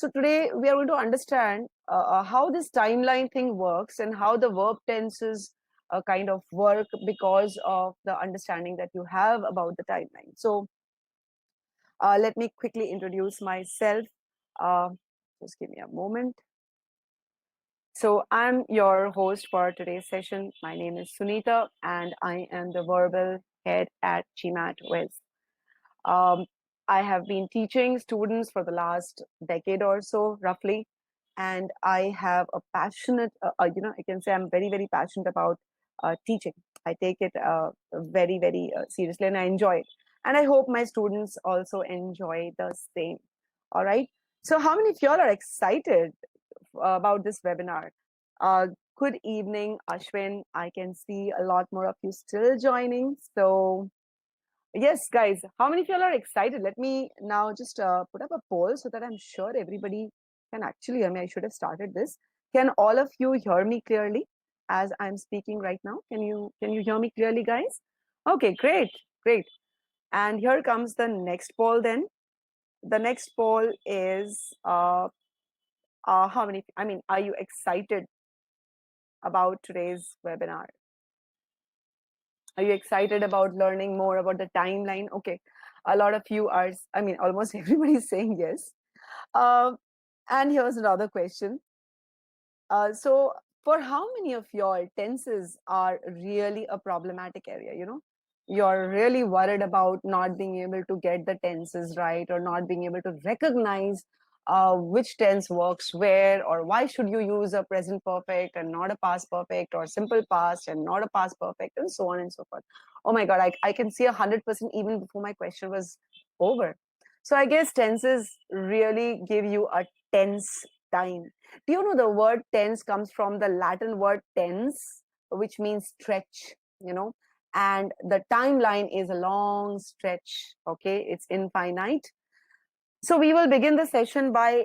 So today we are going to understand how this timeline thing works and how the verb tenses kind of work because of the understanding that you have about the timeline. So let me quickly introduce myself. Uh, just give me a moment. So I'm your host for today's session. My name is Sunita and I am the verbal head at GMAT Questions. Um, I have been teaching students for the last decade or so, roughly, and I have a passionate, I can say I'm very, very passionate about teaching. I take it very, very seriously, and I enjoy it. And I hope my students also enjoy the same. All right. So, how many of y'all are excited about this webinar? Uh, Good evening, Ashwin. I can see a lot more of you still joining. So, yes, guys, how many of y'all are excited? Let me now just put up a poll so that I'm sure everybody can actually hear me. I should have started this. Can all of you hear me clearly as I'm speaking right now? Can you hear me clearly, guys? Okay, great, great. And here comes the next poll then. The next poll is how many, I mean, are you excited about today's webinar? Are you excited about learning more about the timeline? Okay, a lot of you are, I mean, almost everybody is saying yes. Uh, and here's another question. So, for how many of your tenses are really a problematic area? You know, you're really worried about not being able to get the tenses right or not being able to recognize which tense works where, or why should you use a present perfect and not a past perfect, or simple past and not a past perfect, and so on and so forth. Oh my God, I can see 100% even before my question was over. So I guess tenses really give you a tense time. Do you know the word tense comes from the Latin word tens, which means stretch, you know, and the timeline is a long stretch, okay? It's infinite. So we will begin the session by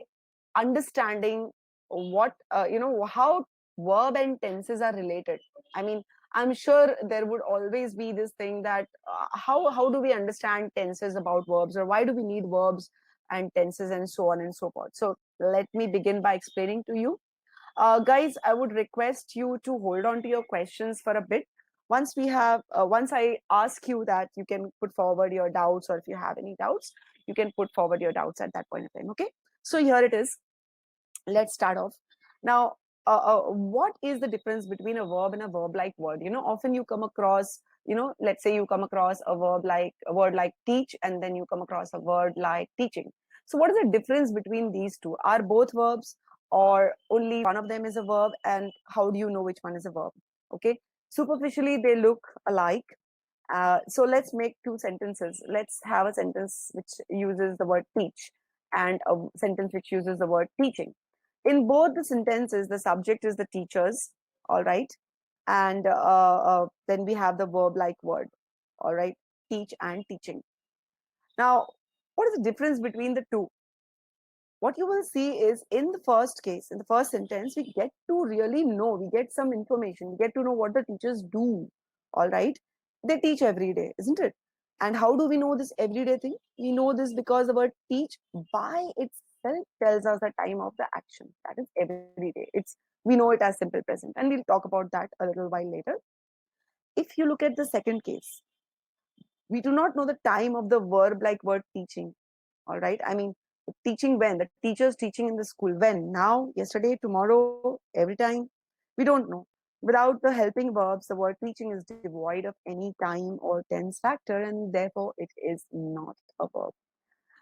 understanding what, how verb and tenses are related. I mean, I'm sure there would always be this thing that how do we understand tenses about verbs, or why do we need verbs and tenses and so on and so forth. So let me begin by explaining to you. Guys, I would request you to hold on to your questions for a bit. Once I ask you that, you can put forward your doubts, or if you have any doubts, you can put forward your doubts at that point in time. Okay. So here it is. Let's start off. Now, what is the difference between a verb and a verb-like word? You know, often you come across, let's say you come across a word like teach, and then you come across a word like teaching. So what is the difference between these two? Are both verbs, or only one of them is a verb? And how do you know which one is a verb? Okay. Superficially, they look alike. So let's make two sentences. Let's have a sentence which uses the word teach, and a sentence which uses the word teaching. In both the sentences, the subject is the teachers, all right, and then we have the verb like word, all right, teach and teaching. Now, what is the difference between the two? What you will see is, in the first case, in the first sentence, we get to really know, we get some information, we get to know what the teachers do, all right. They teach every day, isn't it? And how do we know this everyday thing? We know this because the word teach by itself tells us the time of the action. That is every day. We know it as simple present, and we'll talk about that a little while later. If you look at the second case, we do not know the time of the verb like word teaching, all right. I mean, teaching when? The teacher's teaching in the school. When? Now, yesterday, tomorrow, every time? We don't know. Without the helping verbs, the word teaching is devoid of any time or tense factor, and therefore it is not a verb.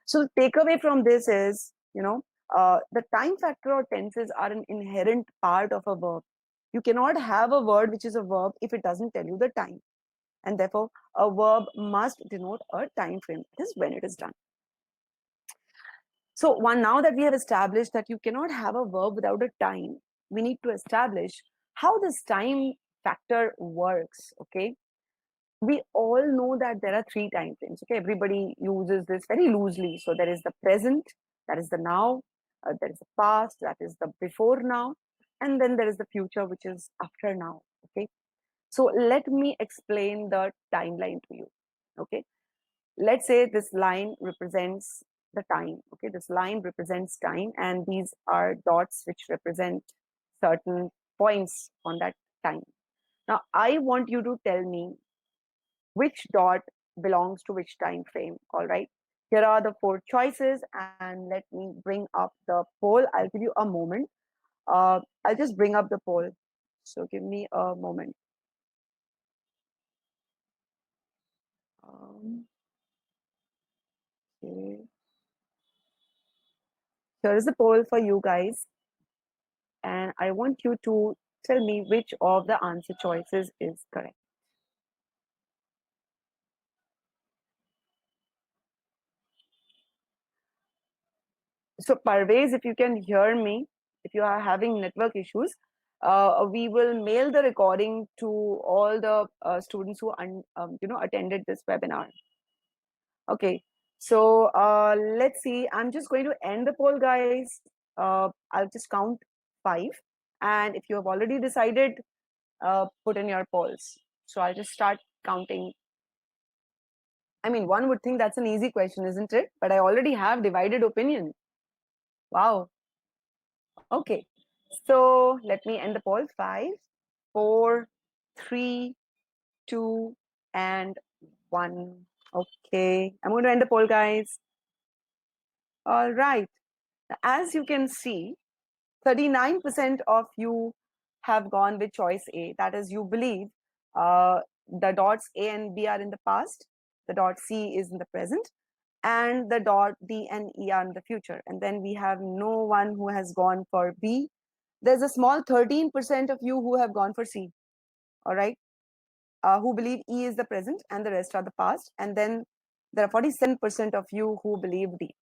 So the takeaway from this is, the time factor or tenses are an inherent part of a verb. You cannot have a word which is a verb if it doesn't tell you the time. And therefore, a verb must denote a time frame. It is when it is done. So now that we have established that you cannot have a verb without a time, we need to establish how this time factor works. Okay. We all know that there are three time frames. Okay. Everybody uses this very loosely. So there is the present, that is the now, there is the past, that is the before now, and then there is the future, which is after now. Okay. So let me explain the timeline to you. Okay. Let's say this line represents the time. Okay, this line represents time, and these are dots which represent certain points on that time. Now, I want you to tell me which dot belongs to which time frame. All right. Here are the four choices, and let me bring up the poll. I'll give you a moment. I'll just bring up the poll. So give me a moment. Um, okay. Here is the poll for you guys, and I want you to tell me which of the answer choices is correct. So, Parvez, if you can hear me, if you are having network issues, we will mail the recording to all the students who attended this webinar. Okay, so let's see. I'm just going to end the poll, guys. I'll just count 5, and if you have already decided, put in your polls. So I'll just start counting. I mean, one would think that's an easy question, isn't it? But I already have divided opinion. Wow. Okay. So let me end the poll. 5, 4, 3, 2, and 1. Okay. I'm going to end the poll, guys. All right. As you can see, 39% of you have gone with choice A. That is, you believe the dots A and B are in the past, the dot C is in the present, and the dot D and E are in the future. And then we have no one who has gone for B. There's a small 13% of you who have gone for C, all right, who believe E is the present and the rest are the past. And then there are 47% of you who believe D.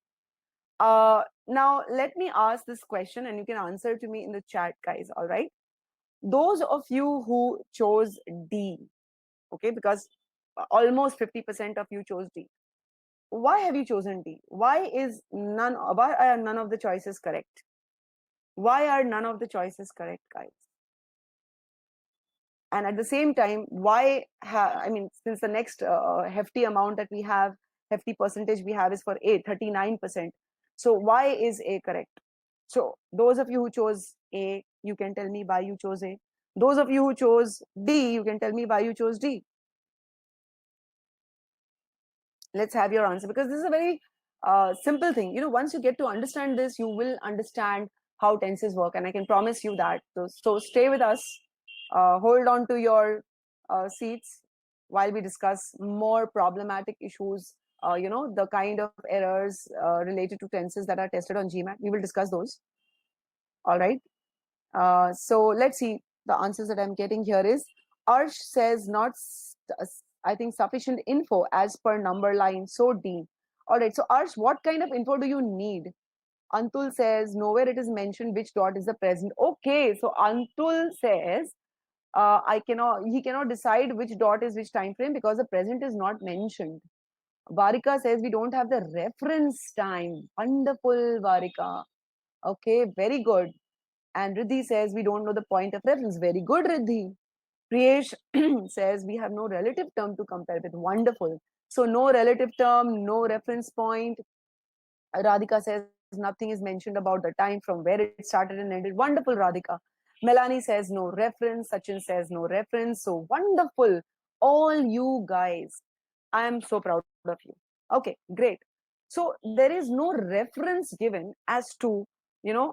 Now, let me ask this question and you can answer to me in the chat, guys, all right? Those of you who chose D, okay, because almost 50% of you chose D. Why have you chosen D? Why are none of the choices correct? Why are none of the choices correct, guys? And at the same time, I mean, since the next hefty amount that we have, hefty percentage we have is for A, 39%. So why is A correct? So those of you who chose A, you can tell me why you chose A. Those of you who chose D, you can tell me why you chose D. Let's have your answer, because this is a very simple thing. Once you get to understand this, you will understand how tenses work, and I can promise you that. So stay with us, hold on to your seats while we discuss more problematic issues, the kind of errors related to tenses that are tested on GMAT. We will discuss those. All right. So let's see. The answers that I'm getting here is Arsh says not, I think, sufficient info as per number line. So D. All right. So Arsh, what kind of info do you need? Antul says nowhere it is mentioned which dot is the present. Okay. So Antul says he cannot decide which dot is which time frame because the present is not mentioned. Varika says we don't have the reference time. Wonderful, Varika. Okay, very good. And Riddhi says we don't know the point of reference. Very good, Riddhi. Priyesh says we have no relative term to compare with. Wonderful. So no relative term, no reference point. Radhika says nothing is mentioned about the time from where it started and ended. Wonderful, Radhika. Melanie says no reference. Sachin says no reference. So wonderful. All you guys. I am so proud of you. Okay, great. So there is no reference given as to, you know,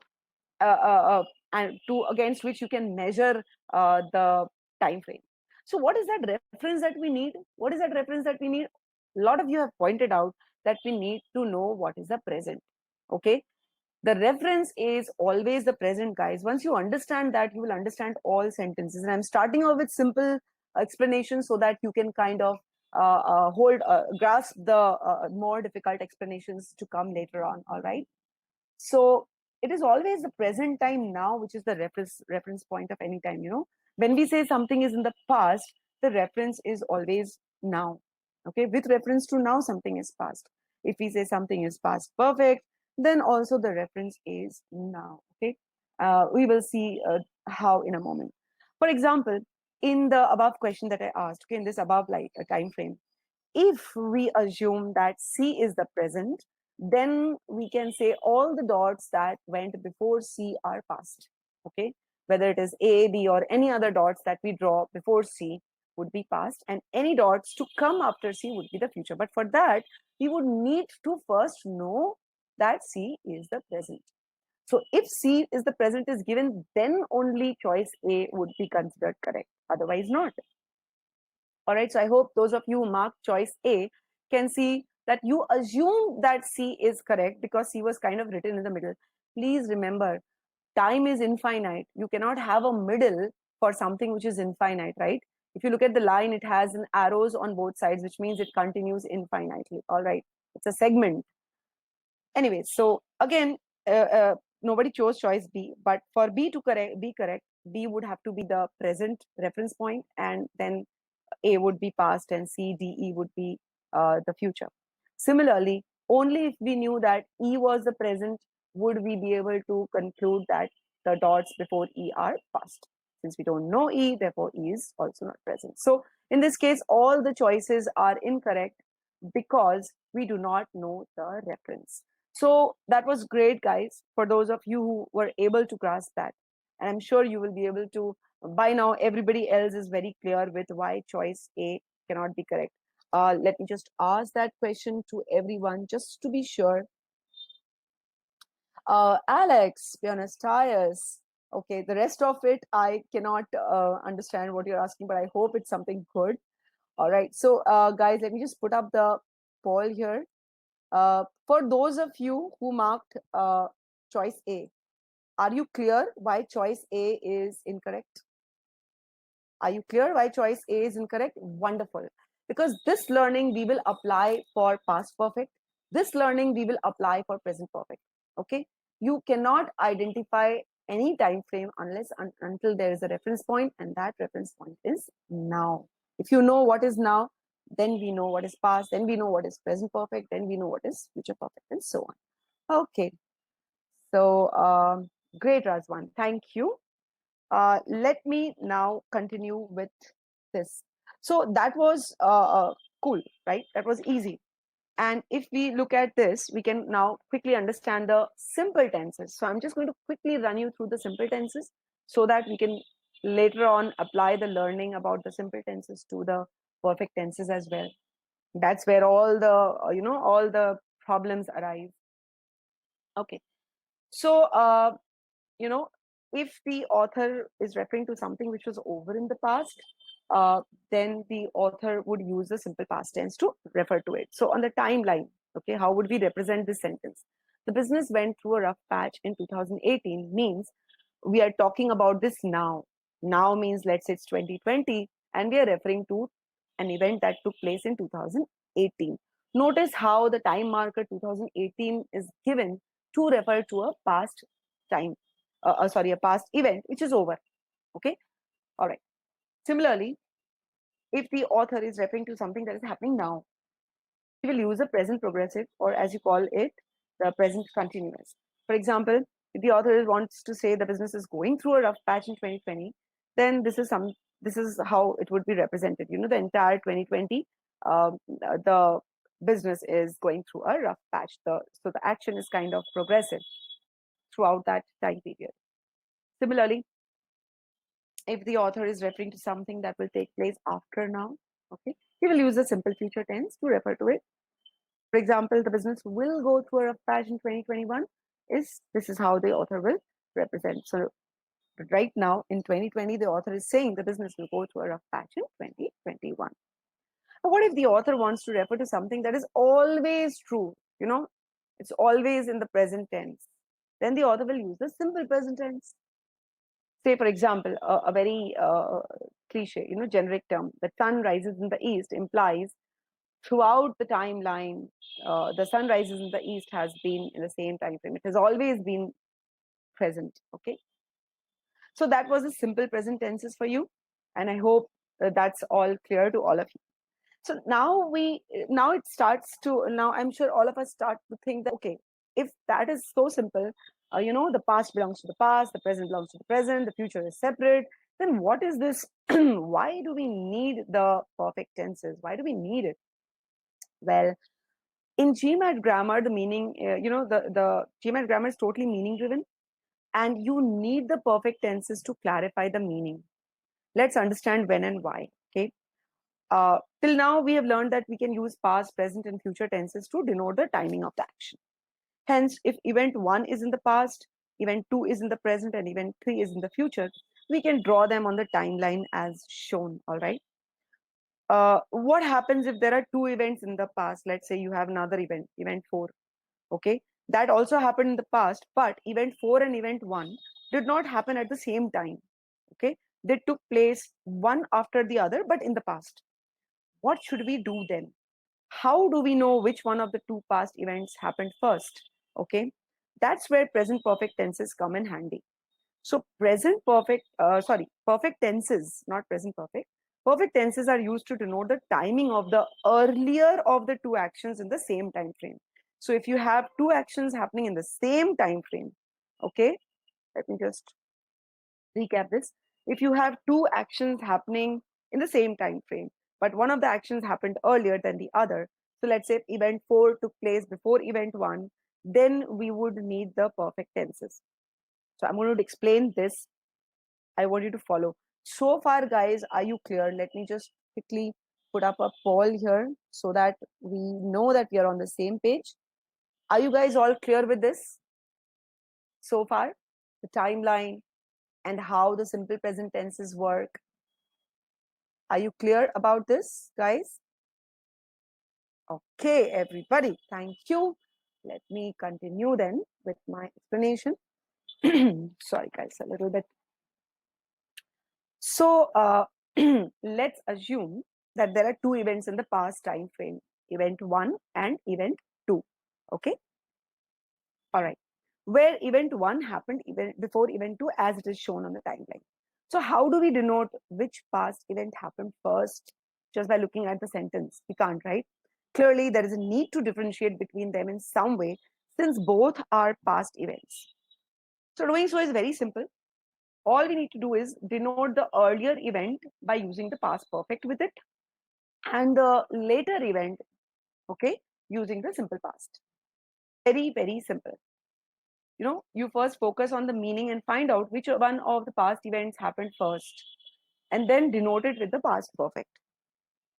and to against which you can measure the time frame. So what is that reference that we need? What is that reference that we need? A lot of you have pointed out that we need to know what is the present. Okay, the reference is always the present, guys. Once you understand that, you will understand all sentences. And I'm starting off with simple explanations so that you can kind of grasp the more difficult explanations to come later on. All right. So it is always the present time now, which is the reference point of any time. When we say something is in the past, the reference is always now. Okay, with reference to now, something is past. If we say something is past perfect, then also the reference is now. Okay, we will see how in a moment. For example, in the above question that I asked, okay, in this above like a time frame, if we assume that C is the present, then we can say all the dots that went before C are past. Okay, whether it is A, B, or any other dots that we draw before C would be past, and any dots to come after C would be the future. But for that, we would need to first know that C is the present. So if C is the present is given, then only choice A would be considered correct, otherwise not. All right, so I hope those of you who mark choice A can see that you assume that C is correct because C was kind of written in the middle. Please remember, time is infinite. You cannot have a middle for something which is infinite, right? If you look at the line, it has an arrows on both sides, which means it continues infinitely. All right, it's a segment. Anyway, so again, nobody chose choice B, but for B to be correct, B would have to be the present reference point, and then A would be past, and C, D, E would be the future. Similarly, only if we knew that E was the present would we be able to conclude that the dots before E are past. Since we don't know E, therefore E is also not present. So in this case, all the choices are incorrect because we do not know the reference. So that was great, guys, for those of you who were able to grasp that. And I'm sure you will be able to, by now, everybody else is very clear with why choice A cannot be correct. Let me just ask that question to everyone just to be sure. Alex, Buenos Aires. Okay, the rest of it, I cannot understand what you're asking, but I hope it's something good. All right, so guys, let me just put up the poll here. For those of you who marked choice A, are you clear why choice A is incorrect? Are you clear why choice A is incorrect? Wonderful. Because this learning we will apply for past perfect. This learning we will apply for present perfect. Okay. You cannot identify any time frame until there is a reference point, and that reference point is now. If you know what is now, then we know what is past, then we know what is present perfect, then we know what is future perfect, and so on. Okay. So great, Razwan. Thank you. Let me now continue with this. So that was cool, right? That was easy. And if we look at this, we can now quickly understand the simple tenses. So I'm just going to quickly run you through the simple tenses so that we can later on apply the learning about the simple tenses to the perfect tenses as well. That's where all the, all the problems arise. Okay. So, you know, if the author is referring to something which was over in the past, then the author would use the simple past tense to refer to it. So on the timeline, okay, how would we represent this sentence? The business went through a rough patch in 2018 means we are talking about this now. Now means, let's say it's 2020, and we are referring to an event that took place in 2018. Notice how the time marker 2018 is given to refer to a past time, a past event which is over. Okay, all right. Similarly, if the author is referring to something that is happening now, we will use a present progressive, or as you call it, the present continuous. For example, if the author wants to say the business is going through a rough patch in 2020, then this is how it would be represented. You know, the entire 2020, the business is going through a rough patch. So the action is kind of progressive throughout that time period. Similarly, if the author is referring to something that will take place after now, okay, he will use a simple future tense to refer to it. For example, the business will go through a rough patch in 2021. This is how the author will represent. So right now in 2020, the author is saying the business will go through a rough patch in 2021. But what if the author wants to refer to something that is always true? You know, it's always in the present tense. Then the author will use the simple present tense. Say, for example, a very cliche, generic term, the sun rises in the east implies throughout the timeline, the sun rises in the east has been in the same time frame. It has always been present. Okay. So that was the simple present tenses for you. And I hope that's all clear to all of you. So now it starts to, now I'm sure all of us start to think that, okay, if that is so simple, the past belongs to the past, the present belongs to the present, the future is separate, then what is this? Why do we need the perfect tenses? Why do we need it? Well, In GMAT grammar, the meaning, the GMAT grammar is totally meaning driven, and you need the perfect tenses to clarify the meaning. Let's understand when and why. Okay. Till now, we have learned that we can use past, present, and future tenses to denote the timing of the action. Hence, if event 1 is in the past, event 2 is in the present, and event 3 is in the future, we can draw them on the timeline as shown. All right. What happens if there are two events in the past? Let's say you have another event, event 4. Okay. That also happened in the past, but event 4 and event 1 did not happen at the same time. Okay. They took place one after the other, but in the past. What should we do then? How do we know which one of the two past events happened first? Okay, that's where present perfect tenses come in handy. So perfect tenses, not present perfect. Perfect tenses are used to denote the timing of the earlier of the two actions in the same time frame. So if you have two actions happening in the same time frame, okay, let me just recap this. If you have two actions happening in the same time frame, but one of the actions happened earlier than the other, so let's say event 4 took place before event 1, then we would need the perfect tenses. So I'm going to explain this. I want you to follow. So far, guys, are you clear? Let me just quickly put up a poll here so that we know that we are on the same page. Are you guys all clear with this so far? The timeline and how the simple present tenses work. Are you clear about this, guys? Okay, everybody, thank you. Let me continue then with my explanation. Sorry, guys, a little bit. So, let's assume that there are two events in the past time frame, event 1 and event 2. Okay, all right. Where event 1 happened even before event 2 as it is shown on the timeline. So how do we denote which past event happened first just by looking at the sentence? We can't, right? Clearly, there is a need to differentiate between them in some way since both are past events. So doing so is very simple. All we need to do is denote the earlier event by using the past perfect with it and the later event, okay, using the simple past. Very, very simple. You first focus on the meaning and find out which one of the past events happened first and then denote it with the past perfect.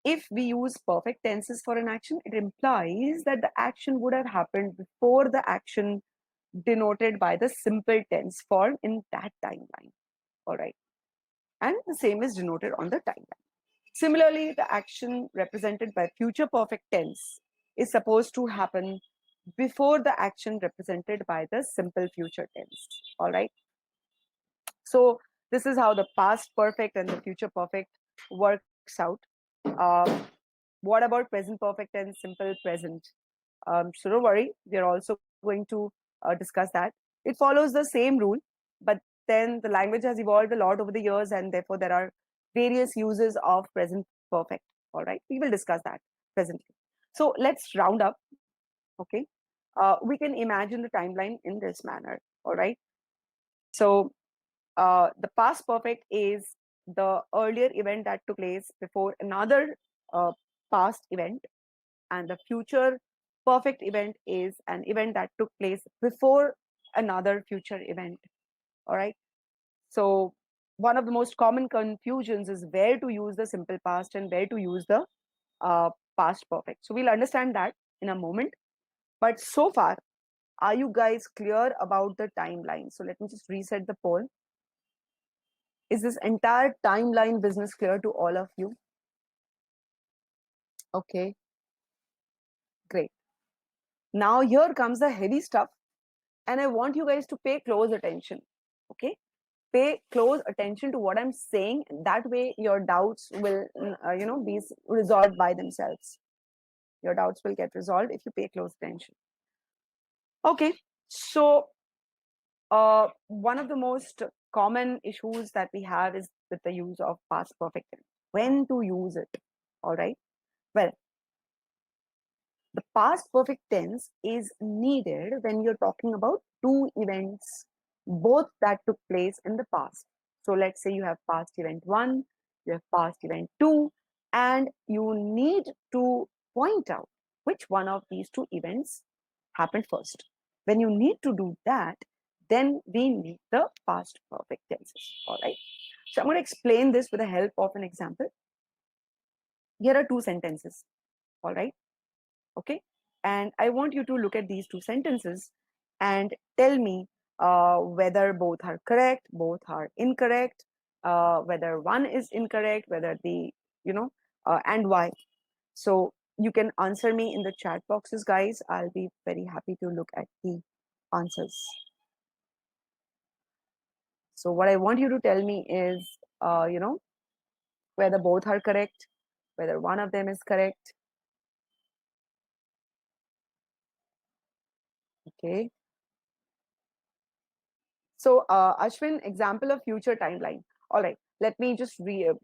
If we use perfect tenses for an action, it implies that the action would have happened before the action denoted by the simple tense form in that timeline. All right. And the same is denoted on the timeline. Similarly, the action represented by future perfect tense is supposed to happen before the action represented by the simple future tense. All right. So this is how the past perfect and the future perfect works out. What about present perfect and simple present? So don't worry, we are also going to discuss that. It follows the same rule, but then the language has evolved a lot over the years, and therefore there are various uses of present perfect. All right, we will discuss that presently. So let's round up. Okay, we can imagine the timeline in this manner. All right, so the past perfect is the earlier event that took place before another past event, and the future perfect event is an event that took place before another future event. All right. So one of the most common confusions is where to use the simple past and where to use the past perfect. So we'll understand that in a moment. But so far, are you guys clear about the timeline? So let me just reset the poll. Is this entire timeline business clear to all of you? Okay, great. Now here comes the heavy stuff, and I want you guys to pay close attention. Okay, pay close attention to what I'm saying. That way, your doubts will, be resolved by themselves. Your doubts will get resolved if you pay close attention. Okay, so one of the most common issues that we have is with the use of past perfect tense. When to use it? All right. Well, the past perfect tense is needed when you're talking about two events, both that took place in the past. So let's say you have past event 1, you have past event 2, and you need to point out which one of these two events happened first. When you need to do that, then we need the past perfect tenses. All right. So I'm going to explain this with the help of an example. Here are two sentences. All right. Okay. And I want you to look at these two sentences and tell me whether both are correct, both are incorrect, whether one is incorrect, whether the, and why. So you can answer me in the chat boxes, guys. I'll be very happy to look at the answers. So what I want you to tell me is, whether both are correct, whether one of them is correct. Okay. So Ashwin, example of future timeline. All right. Let me just give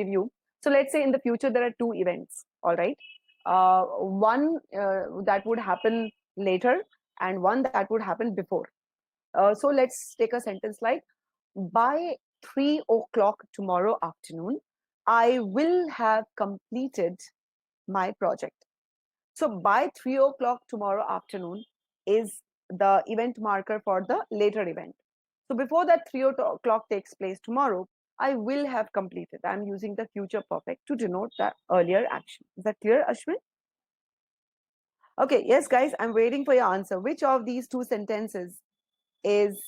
you. So let's say in the future there are two events. All right. One that would happen later and one that would happen before. So let's take a sentence like, by 3 o'clock tomorrow afternoon, I will have completed my project. So by 3 o'clock tomorrow afternoon is the event marker for the later event. So before that 3 o'clock takes place tomorrow, I will have completed. I'm using the future perfect to denote the earlier action. Is that clear, Ashwin? Okay, yes, guys, I'm waiting for your answer. Which of these two sentences is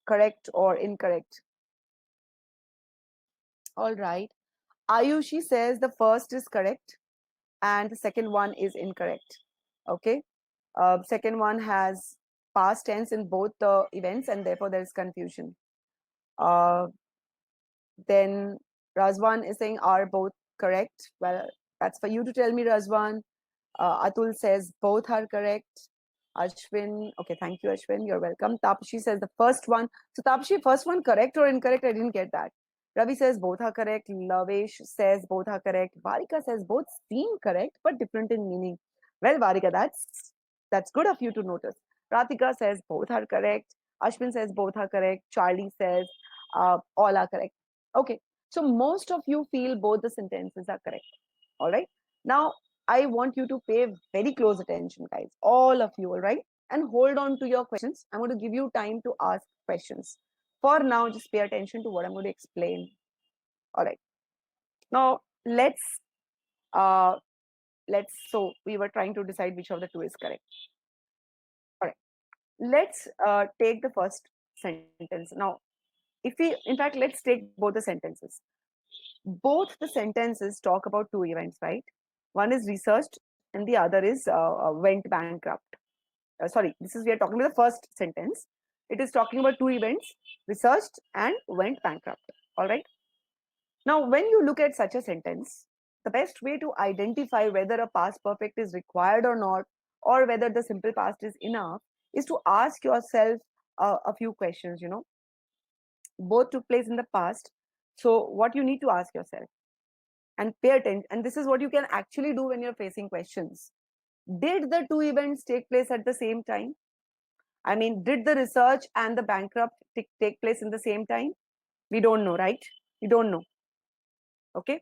correct or incorrect? All right. Ayushi says the first is correct and the second one is incorrect. Okay. Second one has past tense in both the events and therefore there is confusion. Uh, then Razwan is saying are both correct. Well, that's for you to tell me, Razwan. Atul says both are correct. Ashwin, okay, thank you, Ashwin. You're welcome. Tapshi says the first one. So Tapshi, first one correct or incorrect? I didn't get that. Ravi says both are correct. Lavesh says both are correct. Varika says both seem correct but different in meaning. Well, Varika, that's good of you to notice. Ratika says both are correct. Ashwin says both are correct. Charlie says all are correct. Okay, so most of you feel both the sentences are correct. All right. Now, I want you to pay very close attention, guys, all of you, all right? And hold on to your questions. I'm going to give you time to ask questions. For now, just pay attention to what I'm going to explain. All right. Now, uh, so we were trying to decide which of the two is correct. All right. Let's take the first sentence. Now, in fact, let's take both the sentences. Both the sentences talk about two events, right? One is researched and the other is went bankrupt. Sorry, we are talking about the first sentence. It is talking about two events, researched and went bankrupt. All right. Now, when you look at such a sentence, the best way to identify whether a past perfect is required or not, or whether the simple past is enough, is to ask yourself a few questions. Both took place in the past. So, what you need to ask yourself and pay attention, and this is what you can actually do when you're facing questions. Did the two events take place at the same time? I mean, did the research and the bankrupt take place in the same time? We don't know, right? We don't know. Okay.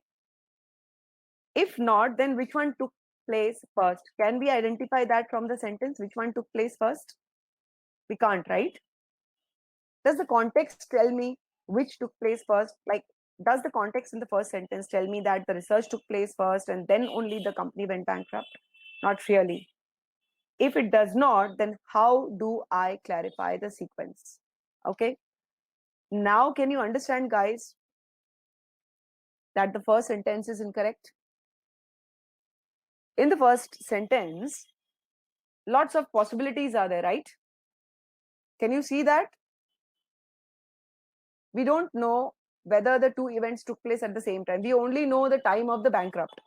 If not, then which one took place first? Can we identify that from the sentence? Which one took place first? We can't, right? Does the context tell me which took place first? Like, does the context in the first sentence tell me that the research took place first and then only the company went bankrupt? Not really. If it does not, then how do I clarify the sequence? Okay. Now, can you understand, guys, that the first sentence is incorrect? In the first sentence, lots of possibilities are there, right? Can you see that? We don't know whether the two events took place at the same time. We only know the time of the bankrupt.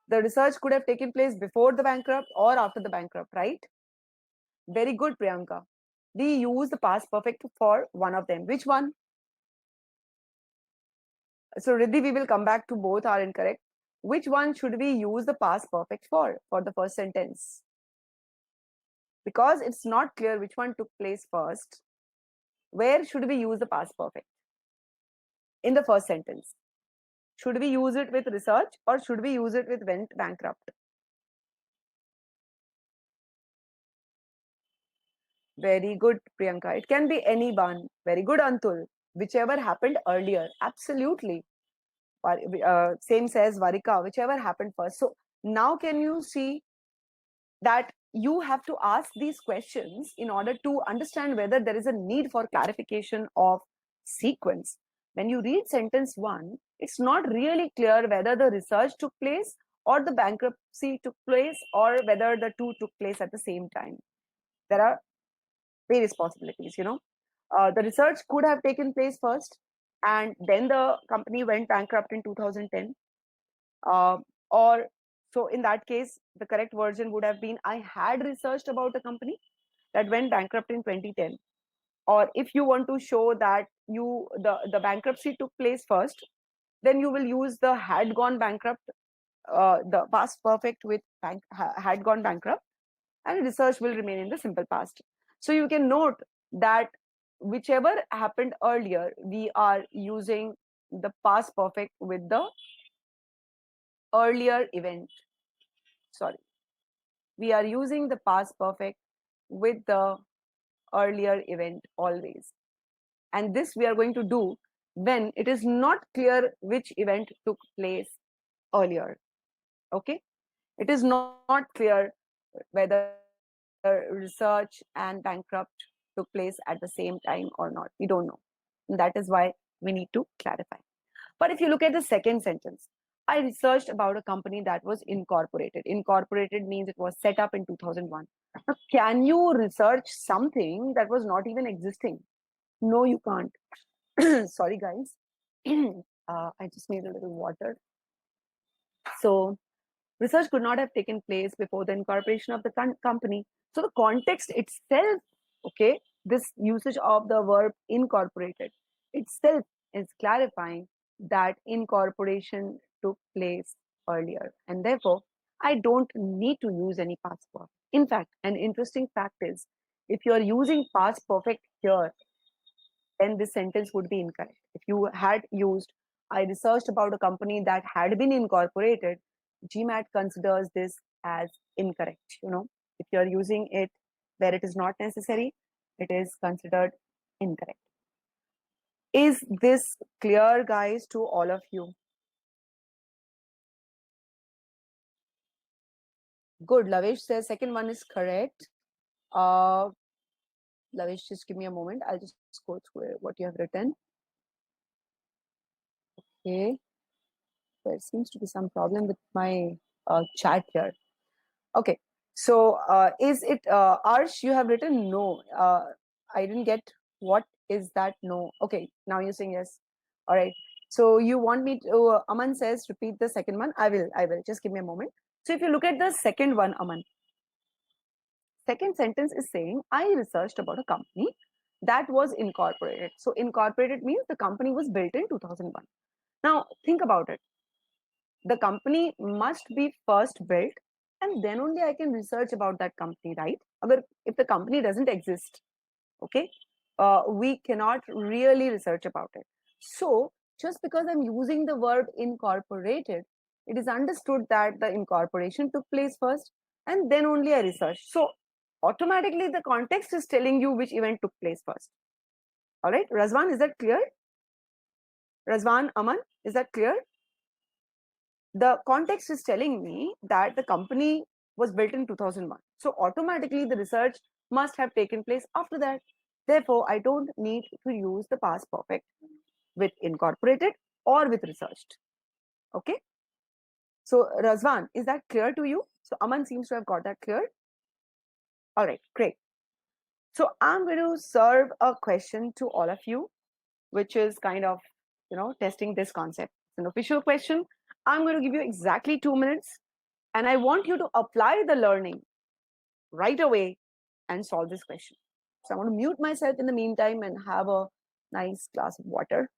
The research could have taken place before the bankrupt or after the bankrupt, right? Very good, Priyanka. We use the past perfect for one of them. Which one? So, Riddhi, we will come back to both are incorrect. Which one should we use the past perfect for the first sentence? Because it's not clear which one took place first, where should we use the past perfect? In the first sentence. Should we use it with research or should we use it with went bankrupt? Very good, Priyanka. It can be any one. Very good, Antul. Whichever happened earlier. Absolutely. Same says Varika, whichever happened first. So now can you see that you have to ask these questions in order to understand whether there is a need for clarification of sequence. When you read sentence one, it's not really clear whether the research took place or the bankruptcy took place or whether the two took place at the same time. There are various possibilities, you know. The research could have taken place first and then the company went bankrupt in 2010. Uh, or so in that case, the correct version would have been I had researched about a company that went bankrupt in 2010. Or if you want to show that the bankruptcy took place first, then you will use the had gone bankrupt, the past perfect with had gone bankrupt, and research will remain in the simple past. So you can note that whichever happened earlier, we are using the past perfect with the earlier event. Sorry, we are using the past perfect with the earlier event always. And this we are going to do when it is not clear which event took place earlier. Okay, it is not clear whether research and bankrupt took place at the same time or not. We don't know. And that is why we need to clarify. But if you look at the second sentence, I researched about a company that was incorporated. Incorporated means it was set up in 2001. Now, can you research something that was not even existing? No, you can't. Sorry, guys. I just need a little water. So, research could not have taken place before the incorporation of the company. So, the context itself, okay, this usage of the verb incorporated itself is clarifying that incorporation took place earlier. And therefore, I don't need to use any past perfect. In fact, an interesting fact is if you are using past perfect here, then this sentence would be incorrect. If you had used, I researched about a company that had been incorporated, GMAT considers this as incorrect. You know, if you're using it where it is not necessary, it is considered incorrect. Is this clear, guys, to all of you? Good. Lavesh says second one is correct. Uh, Lavesh, just give me a moment. I'll just go through what you have written. Okay. There seems to be some problem with my chat here. Okay. So is it Arsh? You have written no. I didn't get what is that no. Okay. Now you're saying yes. All right. So you want me to? Aman says repeat the second one. I will. I will. Just give me a moment. So if you look at the second one, Aman, second sentence is saying I researched about a company that was incorporated. So incorporated means the company was built in 2001. Now think about it. The company must be first built and then only I can research about that company, right? If the company doesn't exist, okay, we cannot really research about it. So just because I'm using the verb incorporated, it is understood that the incorporation took place first and then only I research. So automatically the context is telling you which event took place first. All right, Razwan, is that clear? Razwan, Aman, is that clear? The context is telling me that the company was built in 2001. So automatically the research must have taken place after that. Therefore, I don't need to use the past perfect with incorporated or with researched. Okay. So Razvan, is that clear to you? So Aman seems to have got that clear. All right, great. So I'm going to serve a question to all of you, which is kind of, testing this concept. It's an official question. I'm going to give you exactly 2 minutes and I want you to apply the learning right away and solve this question. So I'm going to mute myself in the meantime and have a nice glass of water.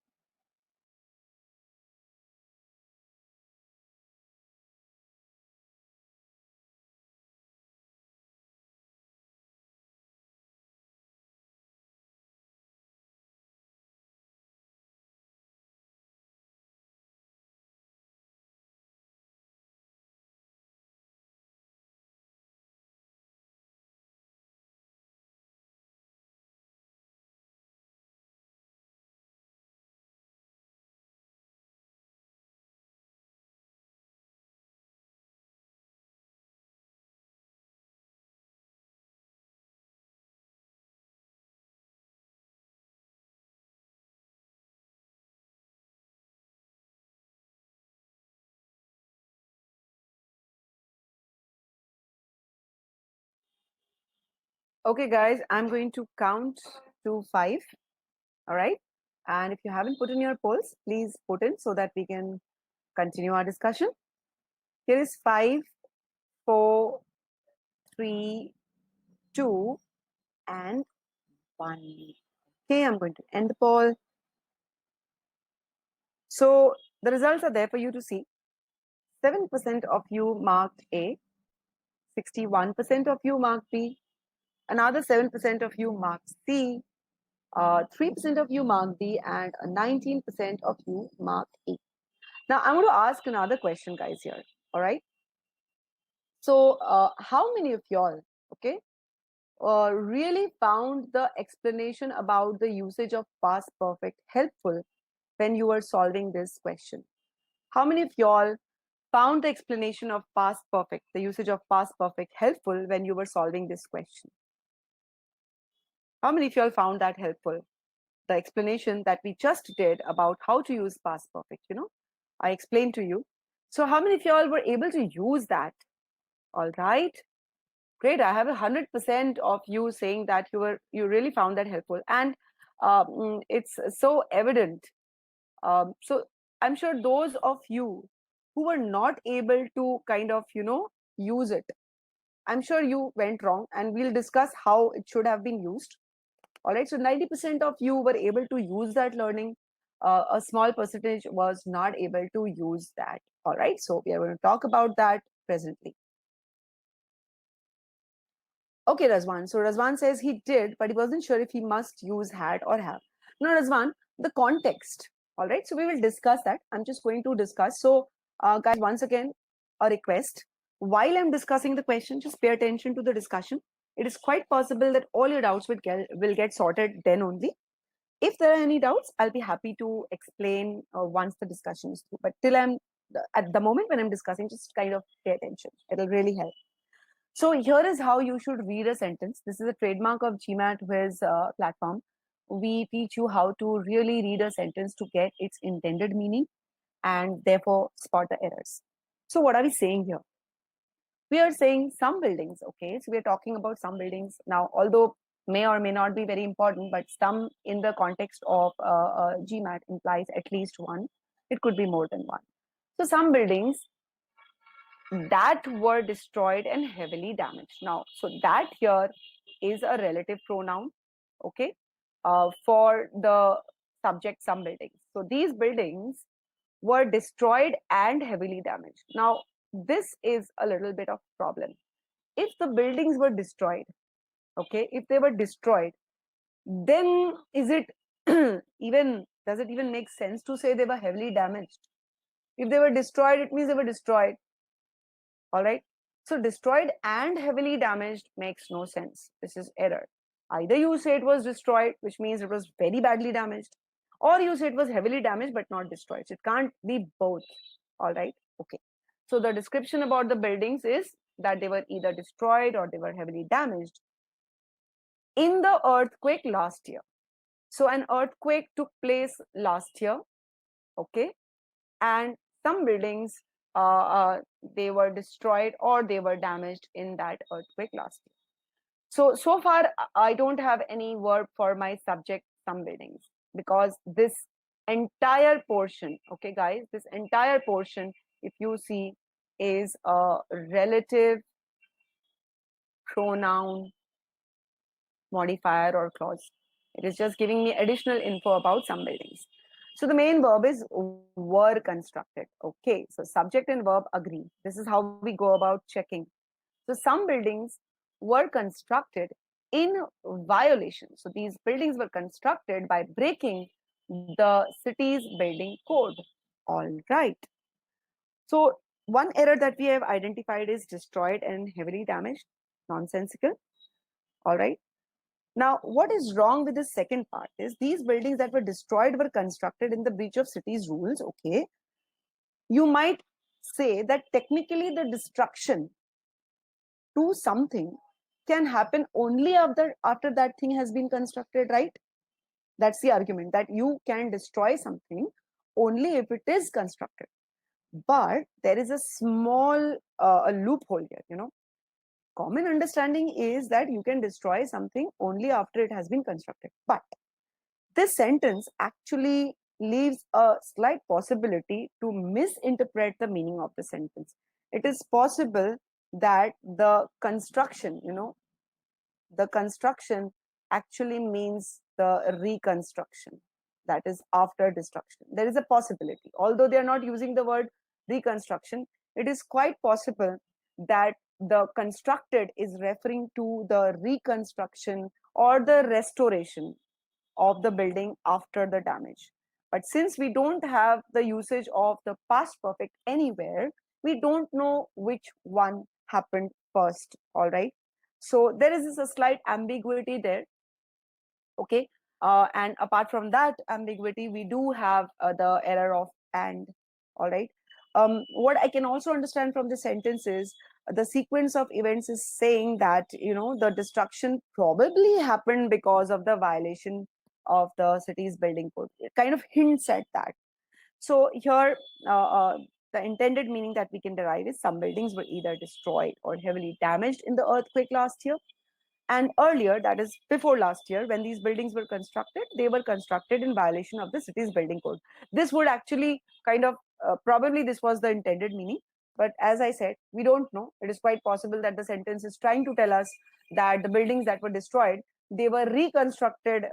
Okay, guys, I'm going to count to 5. All right. And if you haven't put in your polls, please put in so that we can continue our discussion. Here is 5, 4, 3, 2, and 1. Okay, I'm going to end the poll. So the results are there for you to see. 7% of you marked A, 61% of you marked B, another 7% of you marked C, 3% of you marked D, and 19% of you marked E. Now, I'm going to ask another question, guys, here. All right. So, how many of y'all, okay, really found the explanation about the usage of past perfect helpful when you were solving this question? How many of y'all found the explanation of past perfect, the usage of past perfect helpful when you were solving this question? How many of y'all found that helpful? The explanation that we just did about how to use past perfect, I explained to you. So how many of y'all were able to use that? All right. Great. I have 100% of you saying that you really found that helpful, and it's so evident. So I'm sure those of you who were not able to kind of use it, I'm sure you went wrong, and we'll discuss how it should have been used. All right. So 90% of you were able to use that learning. A small percentage was not able to use that. All right. So we are going to talk about that presently. Okay, Razwan. So Razwan says he did, but he wasn't sure if he must use had or have. No, Razwan, the context. All right. So we will discuss that. I'm just going to discuss. So, guys, once again, a request. While I'm discussing the question, just pay attention to the discussion. It is quite possible that all your doubts will get sorted then only. If there are any doubts, I'll be happy to explain once the discussion is through. But till at the moment when I'm discussing, just kind of pay attention. It'll really help. So here is how you should read a sentence. This is a trademark of GMAT Quiz platform. We teach you how to really read a sentence to get its intended meaning and therefore spot the errors. So what are we saying here? We are saying some buildings, okay? So we are talking about some buildings. Now, although may or may not be very important, but some in the context of GMAT implies at least one. It could be more than one. So some buildings that were destroyed and heavily damaged. Now, so that here is a relative pronoun, okay, for the subject some buildings. So these buildings were destroyed and heavily damaged. Now, this is a little bit of problem. If the buildings were destroyed, okay, if they were destroyed, then is it does it even make sense to say they were heavily damaged? If they were destroyed, it means they were destroyed. All right. So destroyed and heavily damaged makes no sense. This is error. Either you say it was destroyed, which means it was very badly damaged, or you say it was heavily damaged but not destroyed. So it can't be both. All right. Okay. So the description about the buildings is that they were either destroyed or they were heavily damaged in the earthquake last year. So an earthquake took place last year. Okay. And some buildings they were destroyed or they were damaged in that earthquake last year. So far I don't have any verb for my subject some buildings, because this entire portion, okay guys, this entire portion, if you see, is a relative pronoun modifier or clause. It is just giving me additional info about some buildings. So the main verb is were constructed. Okay, so subject and verb agree. This is how we go about checking. So some buildings were constructed in violation. So these buildings were constructed by breaking the city's building code. All right. So one error that we have identified is destroyed and heavily damaged. Nonsensical. All right. Now, what is wrong with the second part is these buildings that were destroyed were constructed in the breach of city's rules. Okay. You might say that technically the destruction to something can happen only after that thing has been constructed, right? That's the argument, that you can destroy something only if it is constructed. But there is a small a loophole here, Common understanding is that you can destroy something only after it has been constructed. But this sentence actually leaves a slight possibility to misinterpret the meaning of the sentence. It is possible that the construction, the construction actually means the reconstruction, that is after destruction. There is a possibility, although they are not using the word reconstruction, it is quite possible that the constructed is referring to the reconstruction or the restoration of the building after the damage. But since we don't have the usage of the past perfect anywhere, we don't know which one happened first. All right. So there is a slight ambiguity there. Okay. And apart from that ambiguity, we do have the error of and. All right. What I can also understand from the sentence is the sequence of events is saying that the destruction probably happened because of the violation of the city's building code. It kind of hints at that. So here, the intended meaning that we can derive is some buildings were either destroyed or heavily damaged in the earthquake last year. And earlier, that is before last year, when these buildings were constructed, they were constructed in violation of the city's building code. This would actually kind of, probably this was the intended meaning. But as I said, we don't know. It is quite possible that the sentence is trying to tell us that the buildings that were destroyed, they were reconstructed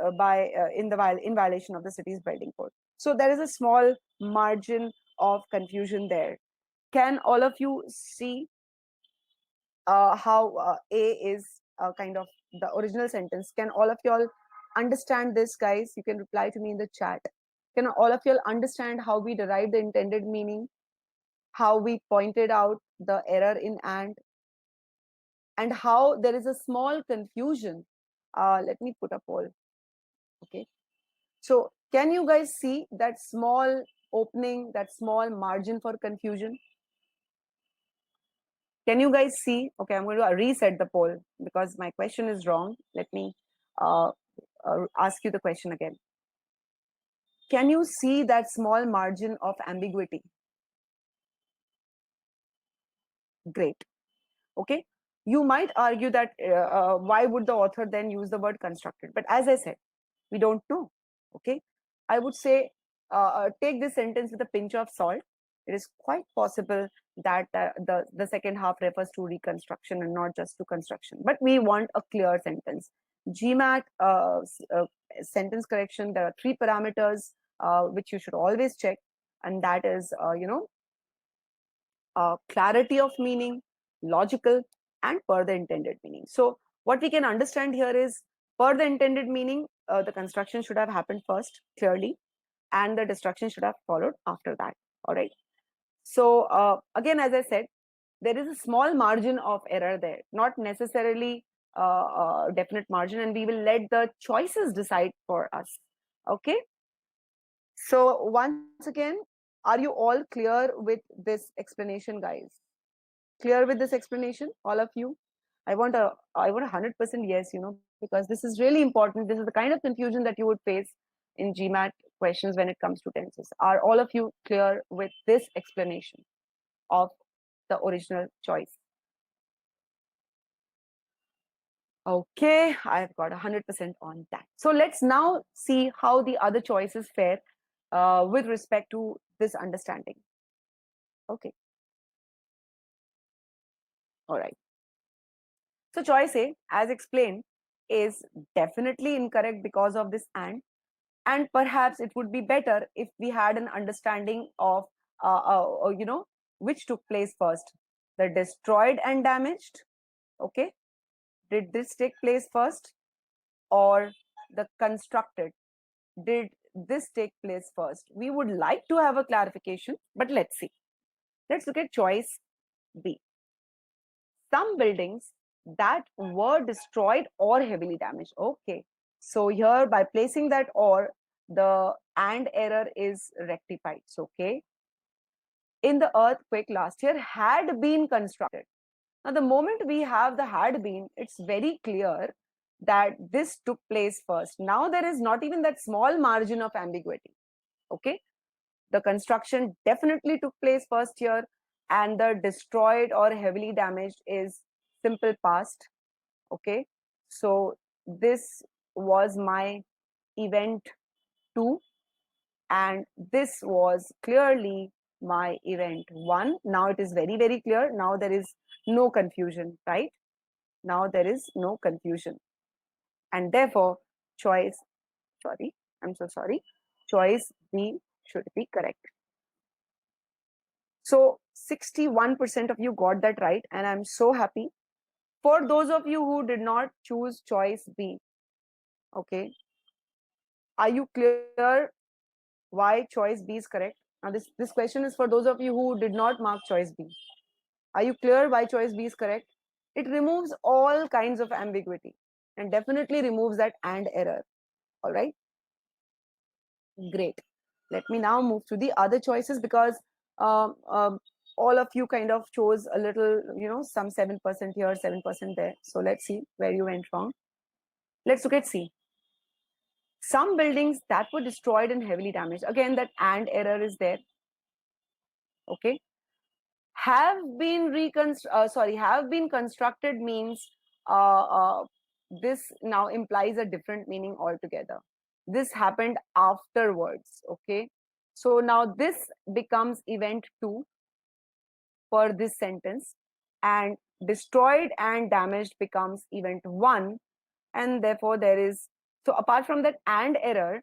in violation of the city's building code. So there is a small margin of confusion there. Can all of you see how A is kind of the original sentence? Can all of y'all understand this, guys? You can reply to me in the chat. Can all of y'all understand how we derived the intended meaning, how we pointed out the error in and how there is a small confusion? Let me put a poll. Okay. So can you guys see that small opening, that small margin for confusion? Can you guys see? Okay, I'm going to reset the poll because my question is wrong. Let me ask you the question again. Can you see that small margin of ambiguity? Great. Okay. You might argue that why would the author then use the word constructed? But as I said, we don't know. Okay. I would say take this sentence with a pinch of salt. It is quite possible that the second half refers to reconstruction and not just to construction. But we want a clear sentence. GMAT sentence correction, there are 3 parameters which you should always check. And that is, clarity of meaning, logical, and per the intended meaning. So what we can understand here is per the intended meaning, the construction should have happened first, clearly, and the destruction should have followed after that. All right. So again, as I said, there is a small margin of error there, not necessarily definite margin, and we will let the choices decide for us. Okay. So once again, are you all clear with this explanation, guys? Clear with this explanation, all of you? I want a 100% yes, because this is really important. This is the kind of confusion that you would face in GMAT questions when it comes to tenses. Are all of you clear with this explanation of the original choice? Okay, I've got 100% on that. So let's now see how the other choices fare with respect to this understanding. Okay. All right. So choice A, as explained, is definitely incorrect because of this and perhaps it would be better if we had an understanding of which took place first, the destroyed and damaged. Okay, did this take place first, or the constructed, did this take place first? We would like to have a clarification, but let's see. Let's look at choice B. Some buildings that were destroyed or heavily damaged. Okay, so here by placing that or, the and error is rectified. So okay, in the earthquake last year had been constructed. Now the moment we have the had been, it's very clear that this took place first. Now there is not even that small margin of ambiguity. Okay, the construction definitely took place first here, and the destroyed or heavily damaged is simple past. Okay, so this was my event 2, and this was clearly my event 1. Now it is very, very clear. Now there is no confusion, right? Now there is no confusion, and therefore choice, sorry, I'm so sorry, choice B should be correct. So 61% of you got that right, and I'm so happy. For those of you who did not choose choice B, okay, are you clear why choice B is correct? Now this question is for those of you who did not mark choice B. Are you clear why choice B is correct? It removes all kinds of ambiguity and definitely removes that and error. All right, great. Let me now move to the other choices, because um, um, all of you kind of chose a little, some 7% here, 7% there. So let's see where you went wrong. Let's look at C. Some buildings that were destroyed and heavily damaged. Again, that and error is there. Okay, have been have been constructed means this now implies a different meaning altogether. This happened afterwards. Okay, so now this becomes event 2 for this sentence, and destroyed and damaged becomes event 1, and therefore there is, so apart from that and error,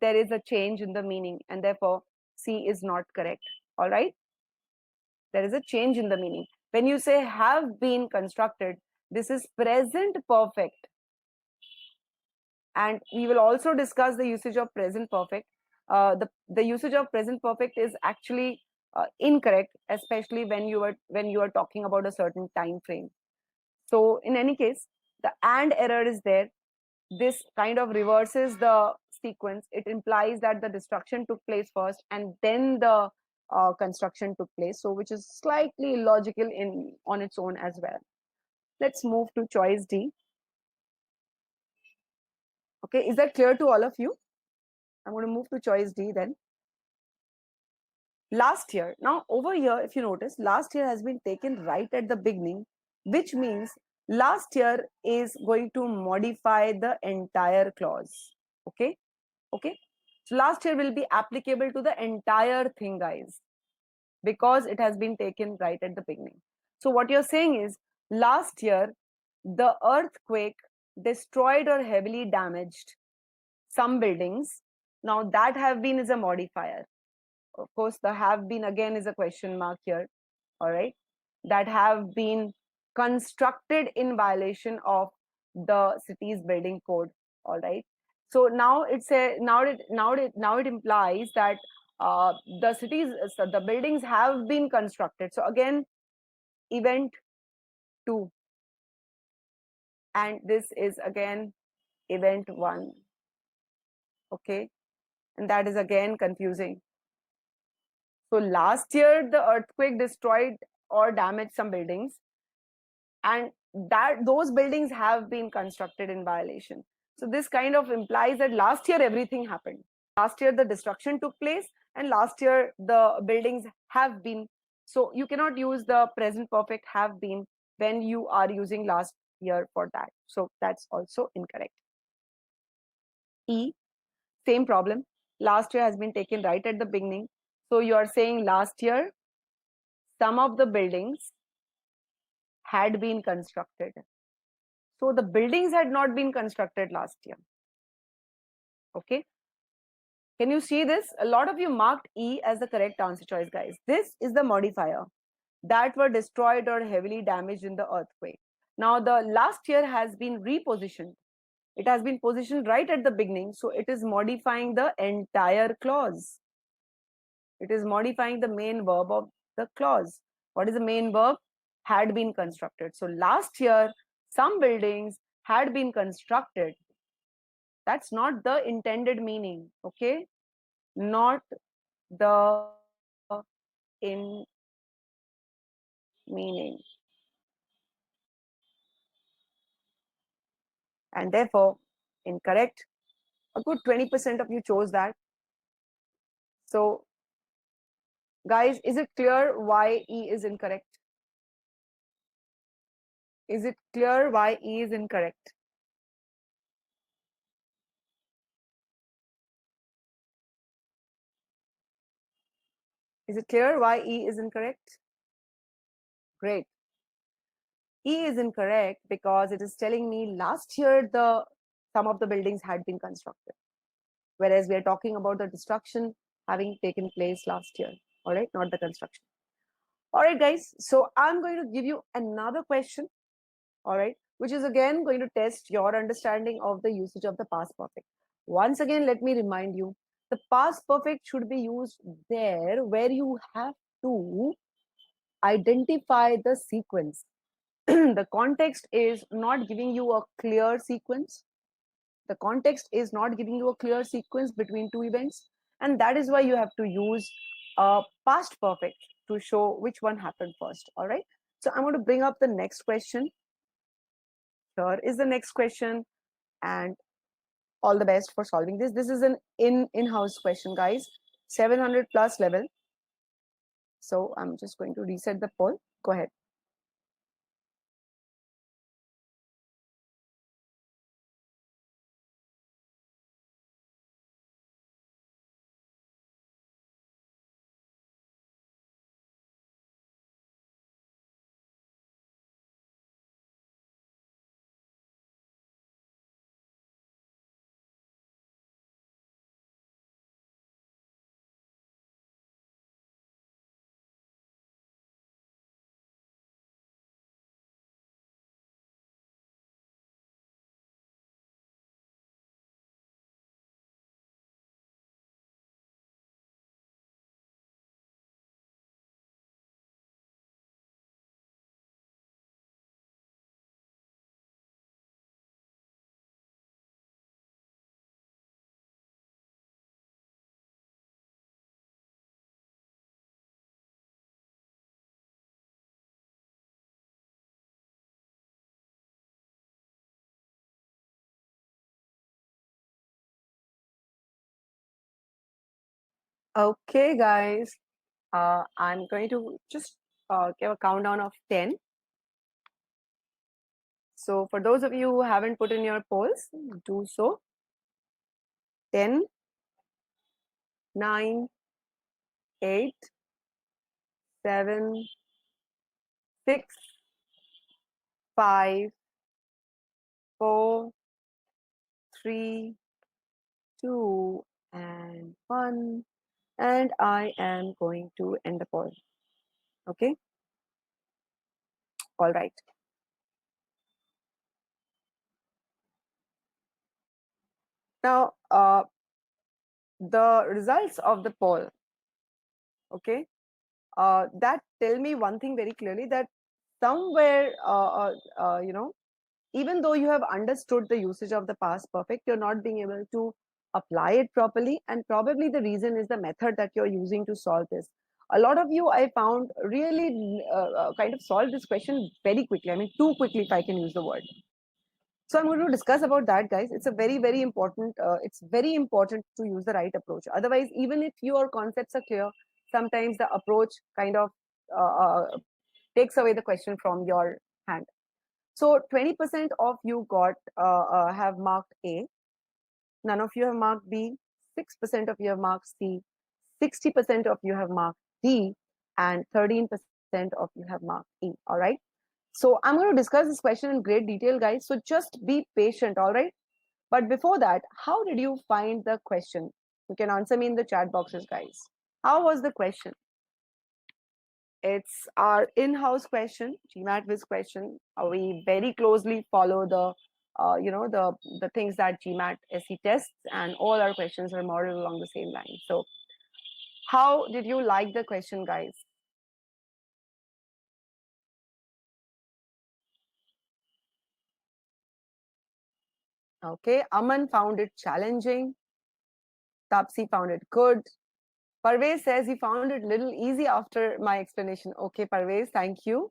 there is a change in the meaning, and therefore C is not correct. All right, there is a change in the meaning. When you say have been constructed, this is present perfect, and we will also discuss the usage of present perfect. The usage of present perfect is actually incorrect, especially when you are talking about a certain time frame. So in any case, the and error is there. This kind of reverses the sequence. It implies that the destruction took place first and then the construction took place, so which is slightly illogical in on its own as well. Let's move to choice D. Okay, is that clear to all of you? I'm going to move to choice D then. Last year, now over here, if you notice, last year has been taken right at the beginning, which means last year is going to modify the entire clause. Okay, okay, so last year will be applicable to the entire thing, guys, because it has been taken right at the beginning. So what you're saying is, last year the earthquake destroyed or heavily damaged some buildings. Now that have been is a modifier. Of course, the have been again is a question mark here. All right, that have been constructed in violation of the city's building code. All right, so now it's a now it implies that the cities, so the buildings have been constructed. So again, event 2, and this is again event 1. Okay, and that is again confusing. So last year the earthquake destroyed or damaged some buildings, and that those buildings have been constructed in violation. So this kind of implies that last year everything happened. Last year the destruction took place, and last year the buildings have been. So you cannot use the present perfect have been when you are using last year for that. So that's also incorrect. E, same problem. Last year has been taken right at the beginning. So you are saying last year some of the buildings had been constructed. So the buildings had not been constructed last year. Okay. Can you see this? A lot of you marked E as the correct answer choice, guys. This is the modifier that were destroyed or heavily damaged in the earthquake. Now the last year has been repositioned. It has been positioned right at the beginning. So it is modifying the entire clause. It is modifying the main verb of the clause. What is the main verb? Had been constructed. So last year, some buildings had been constructed. That's not the intended meaning. Okay, not the in meaning, and therefore incorrect. A good 20% of you chose that. So guys, is it clear why E is incorrect? Is it clear why E is incorrect? Is it clear why E is incorrect? Great. E is incorrect because it is telling me last year some of the buildings had been constructed, whereas we are talking about the destruction having taken place last year. All right, not the construction. All right, guys. So I'm going to give you another question. All right, which is again going to test your understanding of the usage of the past perfect. Once again, let me remind you, the past perfect should be used there where you have to identify the sequence. The context is not giving you a clear sequence. The context is not giving you a clear sequence between two events, and that is why you have to use a past perfect to show which one happened first. All right, so I'm going to bring up the next question. Here is the next question, and all the best for solving this. This is an in-house question, guys, 700 plus level. So I'm just going to reset the poll. Go ahead. Okay, guys. I'm going to just give a countdown of 10. So for those of you who haven't put in your polls, do so. 10, 9, 8, 7, 6, 5, 4, 3, 2, and 1. And I am going to end the poll. Okay. All right. Now, the results of the poll, okay, that tell me one thing very clearly, that somewhere, even though you have understood the usage of the past perfect, you're not being able to apply it properly. And probably the reason is the method that you're using to solve this. A lot of you, I found, really kind of solve this question very quickly. I mean, too quickly, if I can use the word. So I'm going to discuss about that, guys. It's a very, very important. It's very important to use the right approach. Otherwise, even if your concepts are clear, sometimes the approach kind of takes away the question from your hand. So 20% of you got have marked A. None of you have marked B. 6% of you have marked C. 60% of you have marked D, and 13% of you have marked E. All right. So I'm going to discuss this question in great detail, guys. So just be patient, all right? But before that, how did you find the question? You can answer me in the chat boxes, guys. How was the question? It's our in-house question, GMAT quiz question. We very closely follow the things that GMAT SE tests, and all our questions are modeled along the same line. So, how did you like the question, guys? Okay, Aman found it challenging. Tapsi found it good. Parvez says he found it little easy after my explanation. Okay, Parvez, thank you.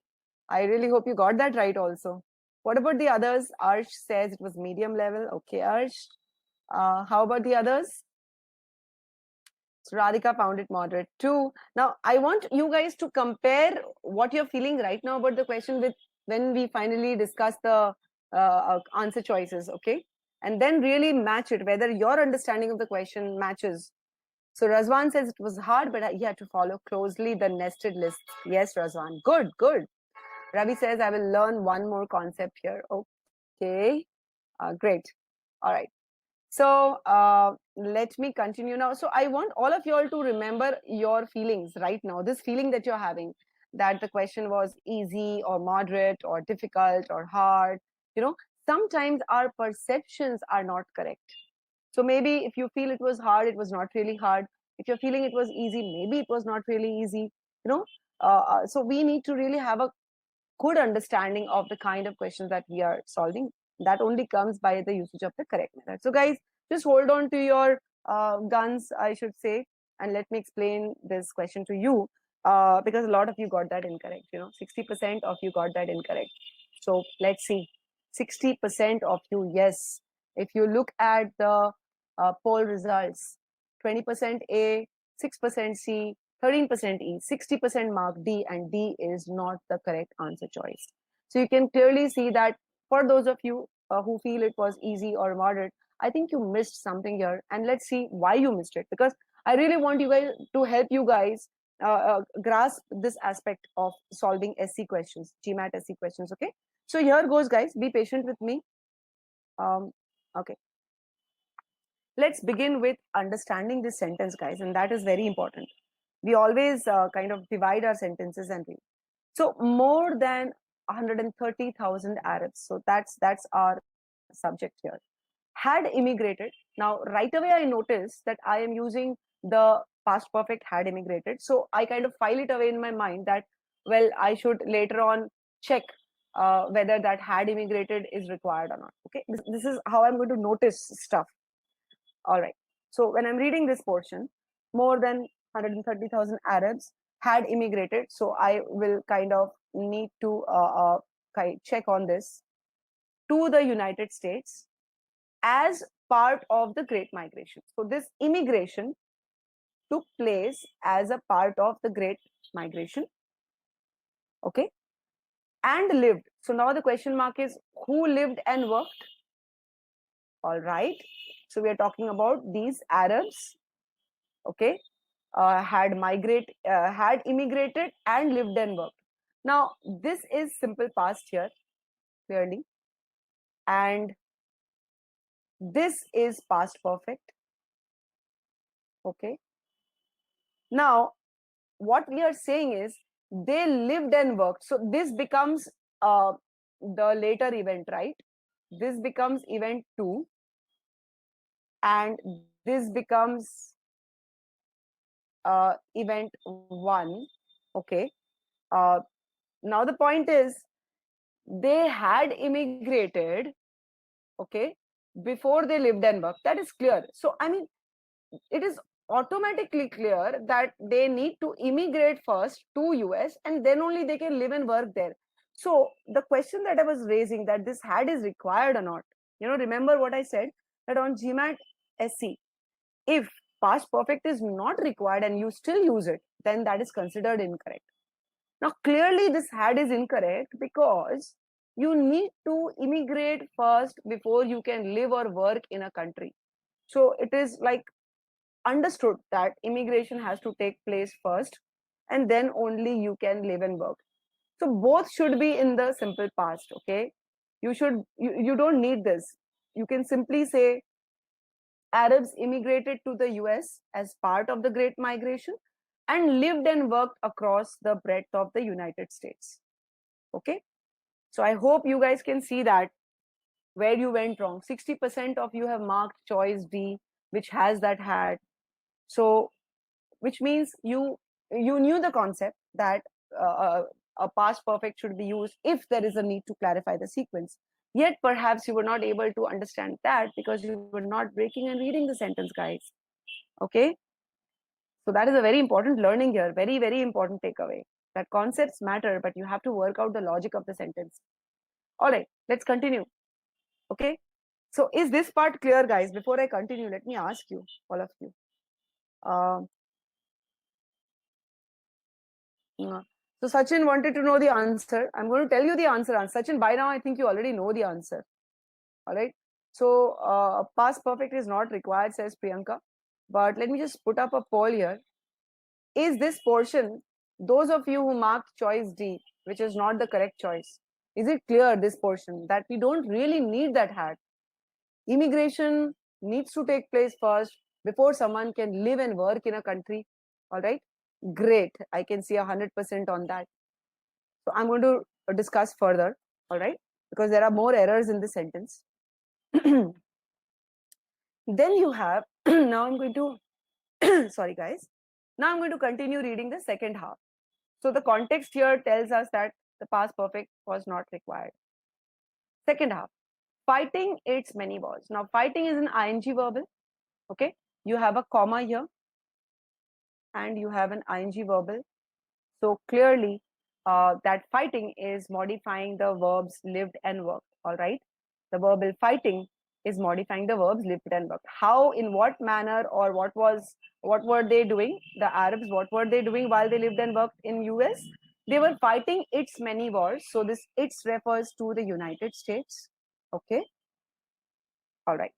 I really hope you got that right also. What about the others? Arsh says it was medium level. Okay, Arsh. How about the others? So Radhika found it moderate too. Now, I want you guys to compare what you're feeling right now about the question with when we finally discuss the answer choices, okay? And then really match it, whether your understanding of the question matches. So Razwan says it was hard, but he had to follow closely the nested list. Yes, Razwan. Good, good. Ravi says, I will learn one more concept here. Okay, great. All right. So let me continue now. So I want all of you all to remember your feelings right now. This feeling that you're having, that the question was easy or moderate or difficult or hard. You know, sometimes our perceptions are not correct. So maybe if you feel it was hard, it was not really hard. If you're feeling it was easy, maybe it was not really easy. You know, so we need to really have a good understanding of the kind of questions that we are solving. That only comes by the usage of the correct method. So guys, just hold on to your guns, I should say, and let me explain this question to you, because a lot of you got that incorrect. 60% of you got that incorrect. So let's see. 60% of you, yes. If you look at the poll results, 20% A, 6% C, 13% E, 60% mark D, and D is not the correct answer choice. So you can clearly see that for those of you who feel it was easy or moderate, I think you missed something here, and let's see why you missed it, because I really want you guys to help you guys grasp this aspect of solving SC questions, GMAT SC questions, okay? So here goes, guys. Be patient with me. Okay. Let's begin with understanding this sentence, guys, and that is very important. We always kind of divide our sentences and read. So more than 130,000 Arabs. So that's our subject here. Had immigrated. Now, right away, I noticed that I am using the past perfect had immigrated. So I kind of file it away in my mind that, well, I should later on check whether that had immigrated is required or not. Okay, this is how I'm going to notice stuff. All right. So when I'm reading this portion, more than 130,000 Arabs had immigrated. So I will kind of need to check on this, to the United States as part of the Great Migration. So this immigration took place as a part of the Great Migration. Okay. And lived. So now the question mark is, who lived and worked? All right. So we are talking about these Arabs. Okay. Had immigrated and lived and worked. Now this is simple past here, clearly, and this is past perfect. Okay. Now what we are saying is they lived and worked. So this becomes the later event, right? This becomes event 2, and this becomes event 1. Okay. Uh, now the point is, they had immigrated, okay, before they lived and worked. That is clear. So I mean, it is automatically clear that they need to immigrate first to US, and then only they can live and work there. So the question that I was raising, that this had is required or not, remember what I said, that on GMAT SC, if past perfect is not required and you still use it, then that is considered incorrect. Now clearly this had is incorrect, because you need to immigrate first before you can live or work in a country. So it is like understood that immigration has to take place first, and then only you can live and work. So both should be in the simple past. Okay, you don't need this. You can simply say Arabs immigrated to the US as part of the Great Migration and lived and worked across the breadth of the United States. Okay, so I hope you guys can see that where you went wrong. 60% of you have marked choice D, which has that had. So which means you knew the concept that a past perfect should be used if there is a need to clarify the sequence, yet perhaps you were not able to understand that because you were not breaking and reading the sentence, guys. Okay, so that is a very important learning here, very, very important takeaway, that concepts matter, but you have to work out the logic of the sentence. All right, let's continue. Okay, so is this part clear, guys? Before I continue, let me ask you, all of you, uh, So Sachin wanted to know the answer. I'm going to tell you the answer. Sachin, by now I think you already know the answer. All right. So past perfect is not required, says Priyanka. But let me just put up a poll here. Is this portion, those of you who marked choice D, which is not the correct choice, is it clear, this portion, that we don't really need that hat? Immigration needs to take place first before someone can live and work in a country. All right. Great. I can see 100% on that. So I'm going to discuss further. All right. Because there are more errors in this sentence. Then you have, now I'm going to, sorry guys. Now I'm going to continue reading the second half. So the context here tells us that the past perfect was not required. Second half, fighting its many wars. Now fighting is an ing verbal. Okay. You have a comma here and you have an ing verbal. So clearly that fighting is modifying the verbs lived and worked. All right. The verbal fighting is modifying the verbs lived and worked. How, in what manner, or what were they doing? The Arabs, what were they doing while they lived and worked in US? They were fighting its many wars. So this its refers to the United States. Okay. All right.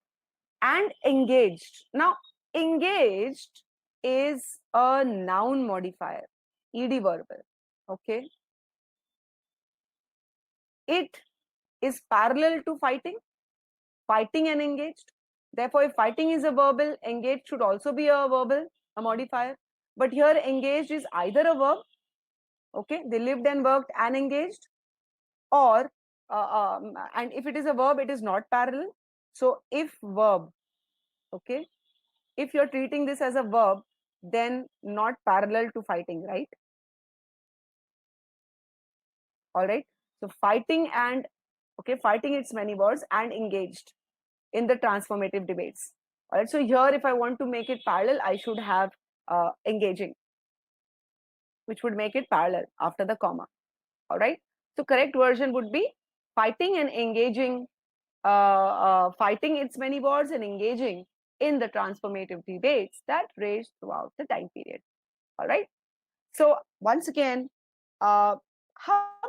And engaged. Now, engaged is a noun modifier, ed verbal. Okay. It is parallel to fighting, fighting and engaged. Therefore, if fighting is a verbal, engaged should also be a verbal, a modifier. But here, engaged is either a verb, okay, they lived and worked and engaged, or and if it is a verb, it is not parallel. So, if verb, okay, if you're treating this as a verb, then not parallel to fighting, right? All right. So, fighting and, okay, fighting its many words and engaged in the transformative debates. All right. So here, if I want to make it parallel, I should have engaging, which would make it parallel after the comma. All right. So correct version would be fighting and engaging, fighting its many wars and engaging in the transformative debates that raged throughout the time period. All right. So once again, how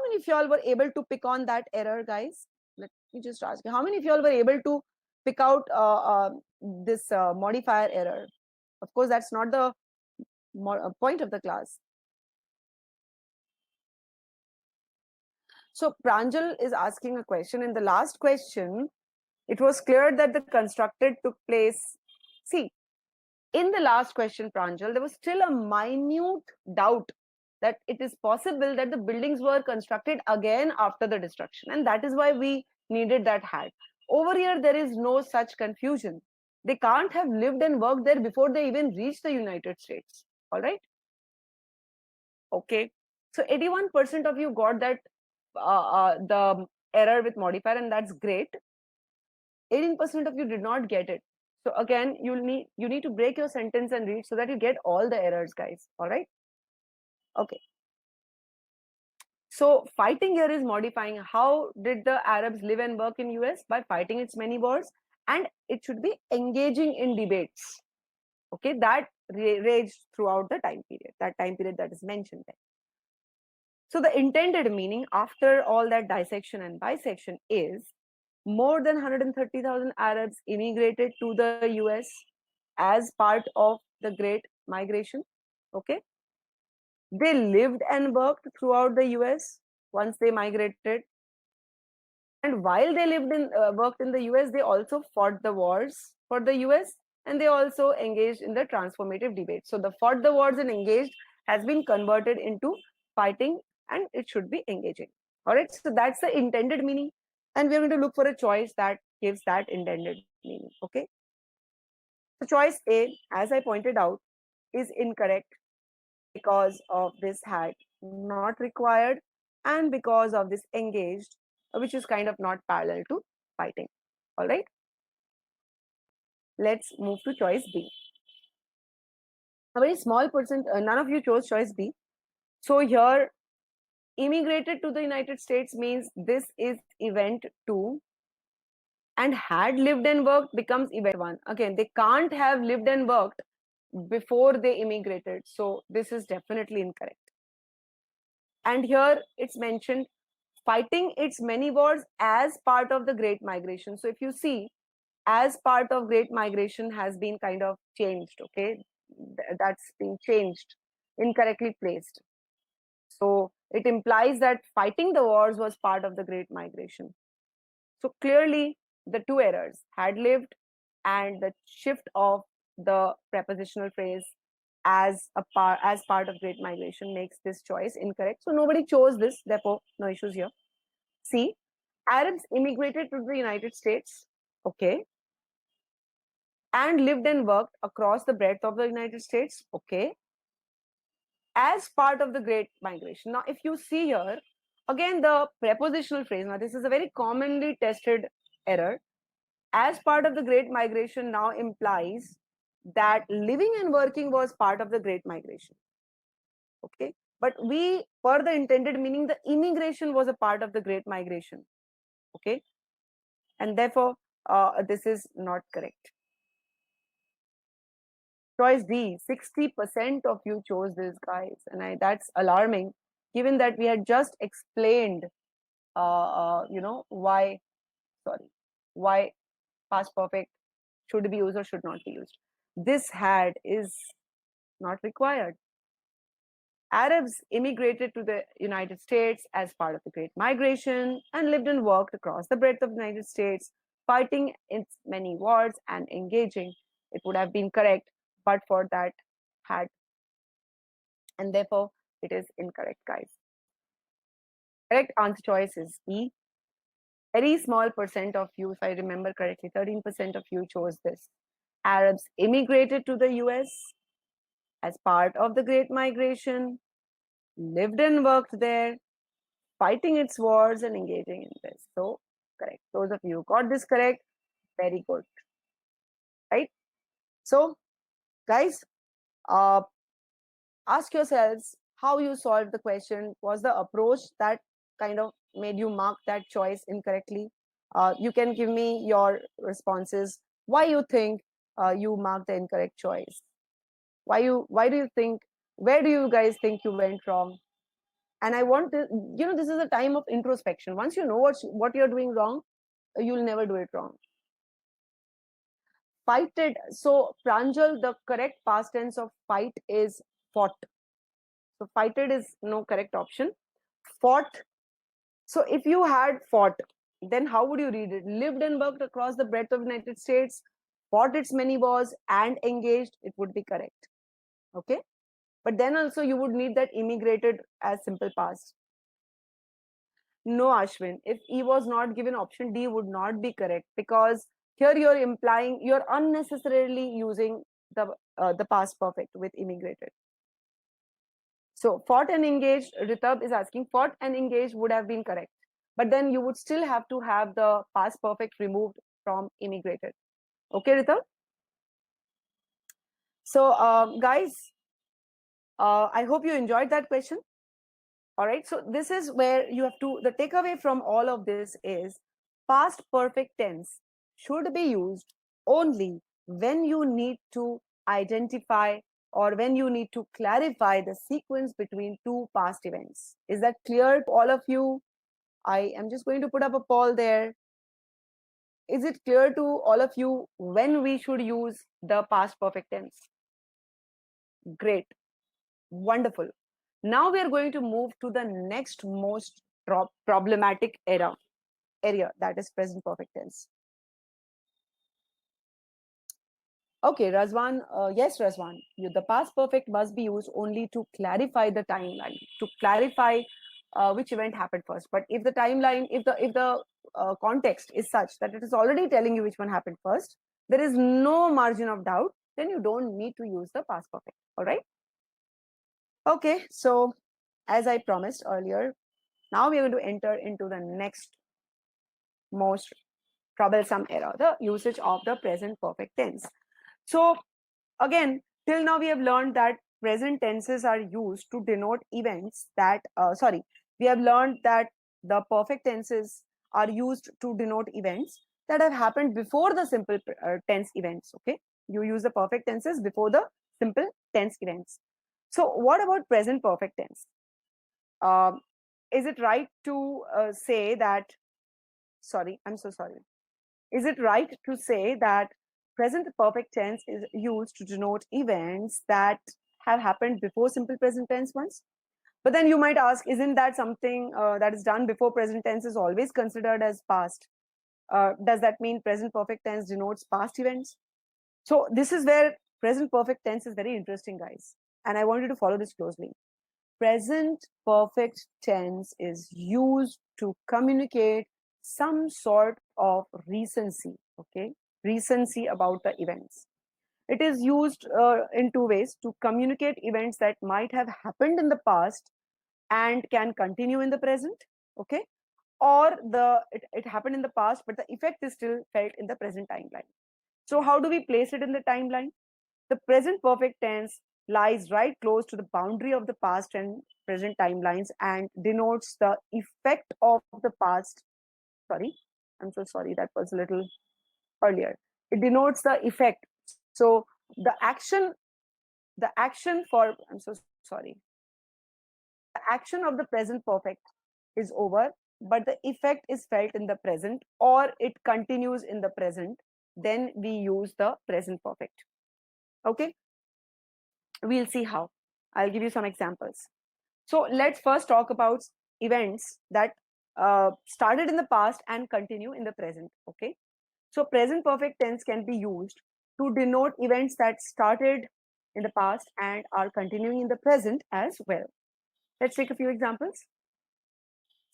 many of y'all were able to pick on that error, guys? Let me just ask you, how many of y'all were able to pick out this modifier error? Of course, that's not the point of the class. So Pranjal is asking a question. In the last question, it was clear that the constructed took place. See, in the last question, Pranjal, there was still a minute doubt that it is possible that the buildings were constructed again after the destruction. And that is why we needed that hat. Over here, there is no such confusion. They can't have lived and worked there before they even reached the United States. All right. Okay. So 81% of you got that the error with modifier, and that's great. 18% of you did not get it. So again, you need to break your sentence and read so that you get all the errors, guys. All right. Okay. So fighting here is modifying. How did the Arabs live and work in US? By fighting its many wars, and it should be engaging in debates. Okay, that raged throughout the time period. That time period that is mentioned there. So the intended meaning after all that dissection and bisection is more than 130,000 Arabs immigrated to the US as part of the Great Migration. Okay. They lived and worked throughout the US once they migrated. And while they lived in worked in the US, they also fought the wars for the US, and they also engaged in the transformative debate. So the fought the wars and engaged has been converted into fighting, and it should be engaging. All right. So that's the intended meaning. And we're going to look for a choice that gives that intended meaning. Okay. So choice A, as I pointed out, is incorrect because of this had not required and because of this engaged, which is kind of not parallel to fighting. All right. Let's move to choice B. A very small percent, none of you chose choice B. So here, immigrated to the United States means this is event 2, and had lived and worked becomes event 1. Again, they can't have lived and worked before they immigrated. So this is definitely incorrect. And here it's mentioned fighting its many wars as part of the Great Migration. So if you see, as part of Great Migration has been kind of changed, okay? That's been changed, incorrectly placed. So it implies that fighting the wars was part of the Great Migration. So clearly, the two errors, had lived and the shift of the prepositional phrase as part of Great Migration makes this choice incorrect. So nobody chose this, therefore no issues here. C, Arabs immigrated to the United States, okay, and lived and worked across the breadth of the United States, okay, as part of the Great Migration. Now, if you see here, again the prepositional phrase, now this is a very commonly tested error, as part of the Great Migration now implies that living and working was part of the Great Migration, okay, but we, for the intended meaning, the immigration was a part of the Great Migration, okay, and therefore this is not correct. Choice D, 60% of you chose this, guys, and that's alarming, given that we had just explained, why, sorry, why past perfect should be used or should not be used. This had is not required. Arabs immigrated to the United States as part of the Great Migration and lived and worked across the breadth of the United States, fighting its many wars and engaging. It would have been correct, but for that had, and therefore it is incorrect, guys. Correct answer choice is E. Very small percent of you, if I remember correctly, 13% of you chose this. Arabs immigrated to the US as part of the Great Migration, lived and worked there, fighting its wars and engaging in this. So, correct. Those of you who got this correct, very good. Right? So, guys, uh, ask yourselves how you solved the question. Was the approach that kind of made you mark that choice incorrectly? You can give me your responses. Why you think you marked the incorrect choice? Why do you think, where do you guys think you went wrong? And I want to, this is a time of introspection. Once you know what you're doing wrong, you'll never do it wrong. Fighted. So Pranjal, the correct past tense of fight is fought. So fighted is no correct option. Fought. So if you had fought, then how would you read it? Lived and worked across the breadth of the United States, fought its many wars and engaged, it would be correct. Okay. But then also you would need that immigrated as simple past. No, Ashwin. If E was not given, option D would not be correct, because here you're implying, you're unnecessarily using the past perfect with immigrated. So fought and engaged, Ritab is asking, fought and engaged would have been correct, but then you would still have to have the past perfect removed from immigrated. Okay, Ritab? So guys, I hope you enjoyed that question. All right, so this is where you have to, the takeaway from all of this is past perfect tense should be used only when you need to identify or when you need to clarify the sequence between two past events. Is that clear to all of you? I am just going to put up a poll there. Is it clear to all of you when we should use the past perfect tense? Great. Wonderful. Now we are going to move to the next most problematic area, that is present perfect tense. Okay, Razwan, yes, Razwan, the past perfect must be used only to clarify the timeline, to clarify which event happened first. But if the timeline, if the context is such that it is already telling you which one happened first, there is no margin of doubt, then you don't need to use the past perfect. All right. Okay, so as I promised earlier, now we are going to enter into the next most troublesome error, the usage of the present perfect tense. So again, till now we have learned that present tenses are used to denote events that, we have learned that the perfect tenses are used to denote events that have happened before the simple tense events. Okay, you use the perfect tenses before the simple tense events. So what about present perfect tense? Um, is it right to say that, sorry, I'm so sorry. Is it right to say that present perfect tense is used to denote events that have happened before simple present tense ones? But then you might ask, isn't that something that is done before present tense is always considered as past? Does that mean present perfect tense denotes past events? So this is where present perfect tense is very interesting, guys. And I want you to follow this closely. Present perfect tense is used to communicate some sort of recency, okay? Recency about the events. It is used in two ways: to communicate events that might have happened in the past and can continue in the present, okay? Or it happened in the past, but the effect is still felt in the present timeline. So how do we place it in the timeline? The present perfect tense lies right close to the boundary of the past and present timelines and denotes the effect of the past. Sorry, I'm so sorry, that was a little earlier. It denotes the effect. So the action for, I'm so sorry, the action of the present perfect is over, but the effect is felt in the present or it continues in the present, then we use the present perfect. Okay, we'll see how. I'll give you some examples. So let's first talk about events that started in the past and continue in the present. Okay, so present perfect tense can be used to denote events that started in the past and are continuing in the present as well. Let's take a few examples.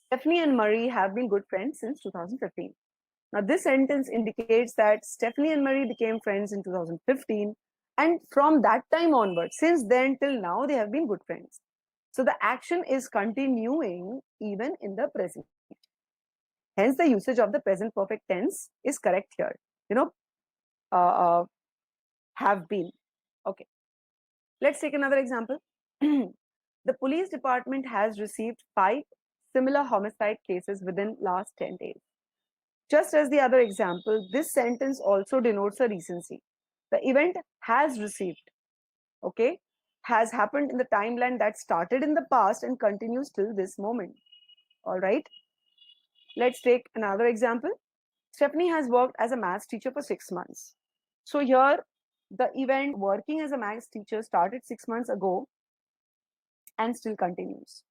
Stephanie and Murray have been good friends since 2015. Now, this sentence indicates that Stephanie and Murray became friends in 2015, and from that time onwards, since then till now, they have been good friends. So, the action is continuing even in the present. Hence, the usage of the present perfect tense is correct here. You know, uh, uh, have been. Okay, let's take another example. The police department has received 5 similar homicide cases within last 10 days. Just as the other example, this sentence also denotes a recency. The event has received, okay, has happened in the timeline that started in the past and continues till this moment. All right. Let's take another example. Stephanie has worked as a maths teacher for 6 months. So here, the event working as a maths teacher started 6 months ago and still continues.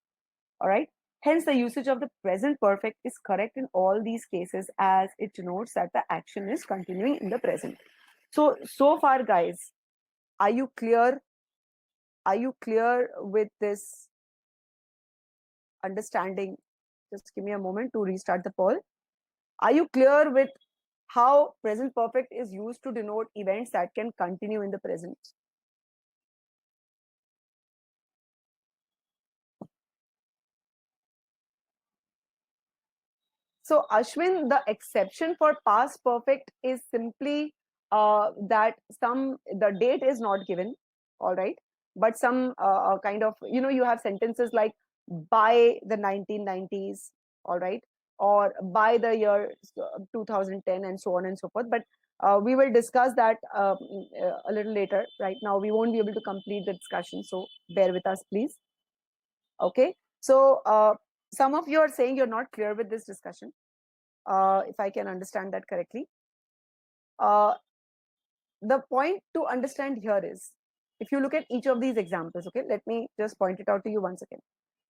All right. Hence, the usage of the present perfect is correct in all these cases as it denotes that the action is continuing in the present. So far, guys, are you clear? Are you clear with this understanding? Just give me a moment to restart the poll. Are you clear with how present perfect is used to denote events that can continue in the present? So, Ashwin, the exception for past perfect is simply that the date is not given, all right, but some kind of, you have sentences like by the 1990s, all right, or by the year 2010, and so on and so forth. But we will discuss that a little later. Right now, we won't be able to complete the discussion, so bear with us, please. Okay, so some of you are saying you're not clear with this discussion, if I can understand that correctly. Uh, the point to understand here is, if you look at each of these examples, okay, let me just point it out to you once again.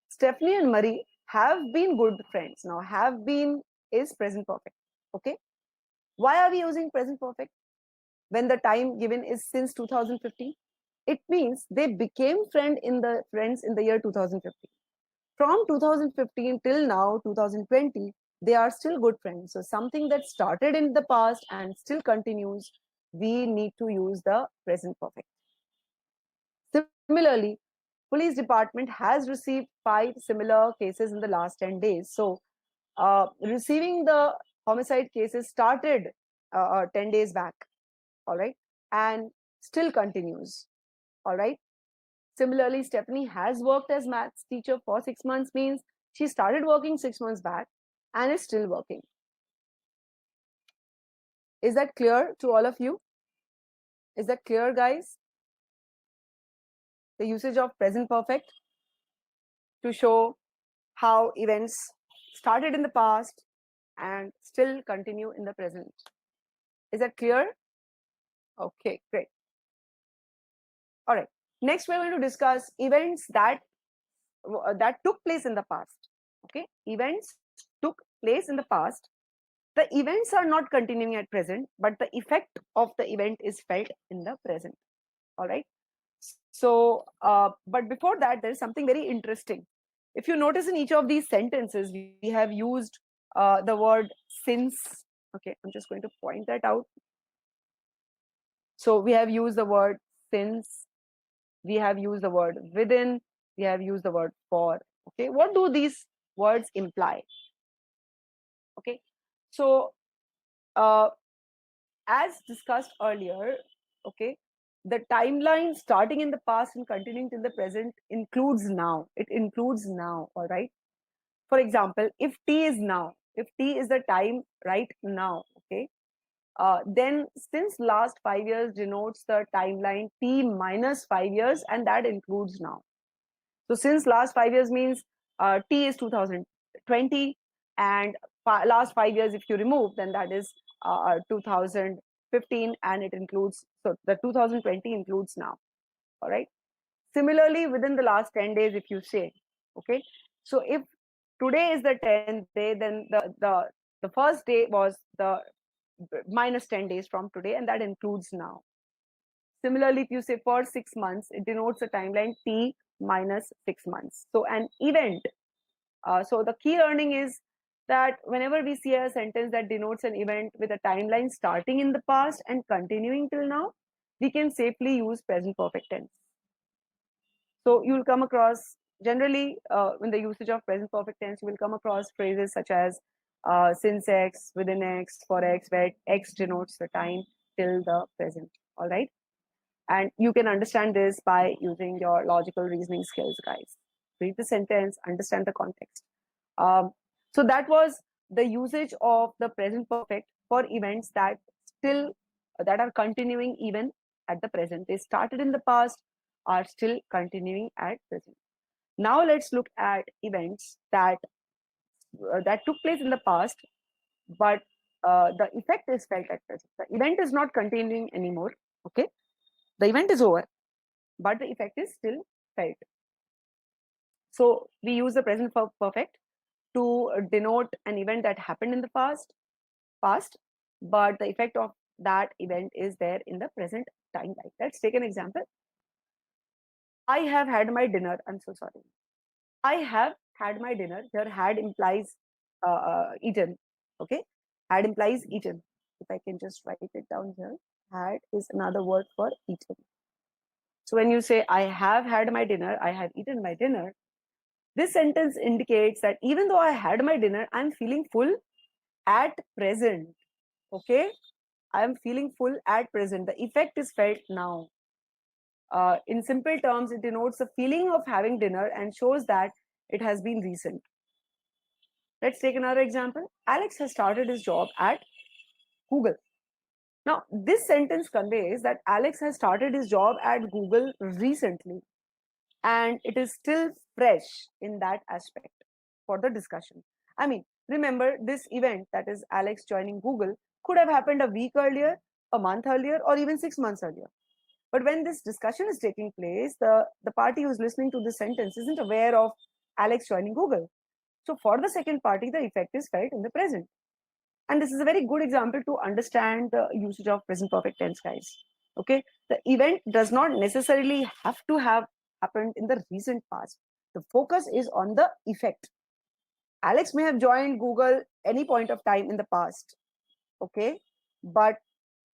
Stephanie and Murray have been good friends. Now, have been is present perfect. Okay, why are we using present perfect when the time given is since 2015? It means they became friends in the year 2015. From 2015 till now 2020, they are still good friends. So something that started in the past and still continues, we need to use the present perfect. Similarly, police department has received 5 similar cases in the last 10 days. So receiving the homicide cases started 10 days back, all right, and still continues, all right. Similarly, Stephanie has worked as maths teacher for 6 months, means she started working 6 months back and is still working. Is that clear to all of you? Is that clear, guys? The usage of present perfect to show how events started in the past and still continue in the present. Is that clear? Okay, great. All right. Next, we're going to discuss events that took place in the past. Okay, events took place in the past. The events are not continuing at present, but the effect of the event is felt in the present. All right. So, but before that, there is something very interesting. If you notice in each of these sentences, we have used the word since. Okay, I'm just going to point that out. So we have used the word since, we have used the word within, we have used the word for. Okay, what do these words imply? Okay, so uh, as discussed earlier, okay, the timeline starting in the past and continuing till the present includes now. It includes now. All right. For example, if t is now, if t is the time right now, okay, then since last 5 years denotes the timeline t minus 5 years, and that includes now. So since last 5 years means t is 2020, and last 5 years if you remove, then that is 2015, and it includes, so the 2020 includes now. All right. Similarly, within the last 10 days, if you say, okay, so if today is the 10th day, then the first day was the minus 10 days from today, and that includes now. Similarly, if you say for 6 months, it denotes a timeline t minus 6 months. So an event. So the key learning is that whenever we see a sentence that denotes an event with a timeline starting in the past and continuing till now, we can safely use present perfect tense. So you'll come across, generally in the usage of present perfect tense, you will come across phrases such as since x, within x, for x, where x denotes the time till the present. All right. And you can understand this by using your logical reasoning skills, guys. Read the sentence, understand the context. Um, so that was the usage of the present perfect for events that are continuing even at the present. They started in the past, are still continuing at present. Now let's look at events that took place in the past, but the effect is felt at present. The event is not continuing anymore. Okay, the event is over, but the effect is still felt. So we use the present perfect to denote an event that happened in the past, but the effect of that event is there in the present timeline. Let's take an example. I have had my dinner. I'm so sorry. I have had my dinner. Here, had implies eaten. Okay, had implies eaten. If I can just write it down here, had is another word for eaten. So when you say I have had my dinner, I have eaten my dinner, this sentence indicates that even though I had my dinner, I'm feeling full at present. Okay, I am feeling full at present. The effect is felt now. In simple terms, it denotes the feeling of having dinner and shows that it has been recent. Let's take another example. Alex has started his job at Google. Now, this sentence conveys that Alex has started his job at Google recently, and it is still fresh in that aspect for the discussion. I mean, remember, this event, that is Alex joining Google, could have happened a week earlier, a month earlier, or even 6 months earlier. But when this discussion is taking place, the party who's listening to this sentence isn't aware of Alex joining Google. So for the second party, the effect is felt in the present. And this is a very good example to understand the usage of present perfect tense, guys. Okay, the event does not necessarily have to have happened in the recent past. The focus is on the effect. Alex may have joined Google any point of time in the past. Okay, but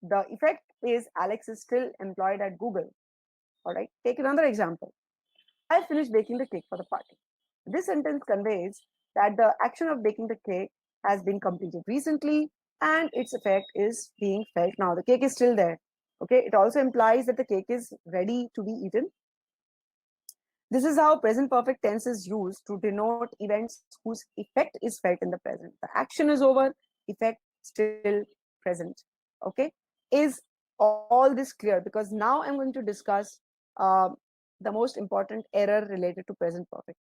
the effect is Alex is still employed at Google. All right, take another example. I finished baking the cake for the party. This sentence conveys that the action of baking the cake has been completed recently and its effect is being felt now. The cake is still there. Okay, it also implies that the cake is ready to be eaten. This is how present perfect tense is used to denote events whose effect is felt in the present. The action is over, effect still present. Okay, is all this clear? Because now I'm going to discuss the most important error related to present perfect.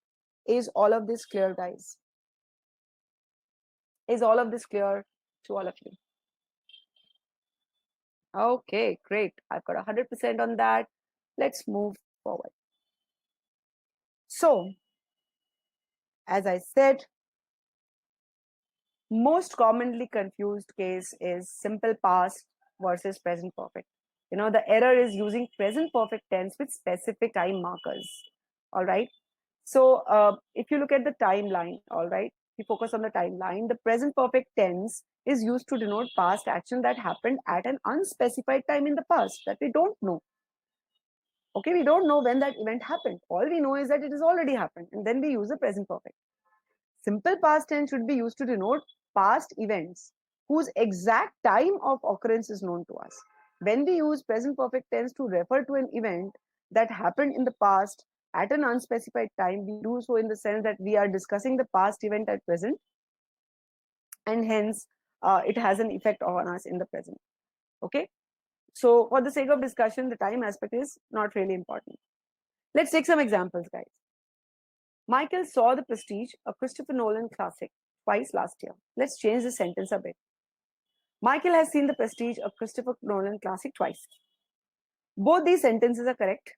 Is all of this clear, guys? Is all of this clear to all of you? Okay, great. I've got 100% on that. Let's move forward. So, as I said, most commonly confused case is simple past versus present perfect. The error is using present perfect tense with specific time markers. All right. So, if you look at the timeline, all right, you focus on the timeline, the present perfect tense is used to denote past action that happened at an unspecified time in the past that we don't know. Okay, we don't know when that event happened. All we know is that it has already happened, and then we use the present perfect. Simple past tense should be used to denote past events whose exact time of occurrence is known to us. When we use present perfect tense to refer to an event that happened in the past at an unspecified time, we do so in the sense that we are discussing the past event at present, and hence it has an effect on us in the present. Okay, so for the sake of discussion, the time aspect is not really important. Let's take some examples, guys. Michael saw The Prestige, a Christopher Nolan classic, twice last year. Let's change the sentence a bit. Michael has seen The Prestige, a Christopher Nolan classic, twice. Both these sentences are correct.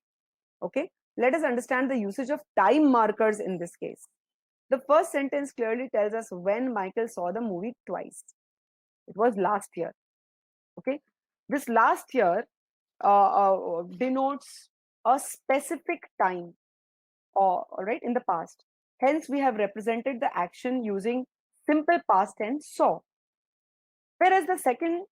Okay, let us understand the usage of time markers in this case. The first sentence clearly tells us when Michael saw the movie twice. It was last year. Okay, this last year denotes a specific time, or right, in the past. Hence, we have represented the action using simple past tense saw. Whereas the second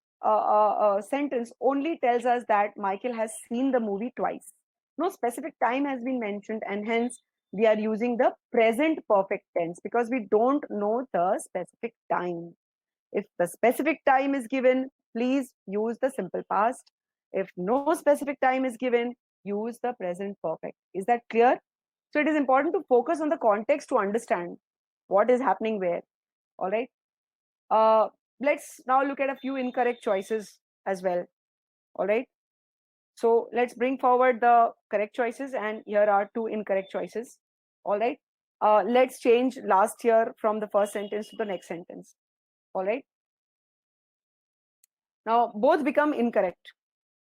sentence only tells us that Michael has seen the movie twice. No specific time has been mentioned, and hence we are using the present perfect tense because we don't know the specific time. If the specific time is given, please use the simple past. If no specific time is given, use the present perfect. Is that clear? So it is important to focus on the context to understand what is happening where. All right. Uh, let's now look at a few incorrect choices as well. All right. So let's bring forward the correct choices, and here are two incorrect choices. All right. Let's change last year from the first sentence to the next sentence. All right. Now both become incorrect.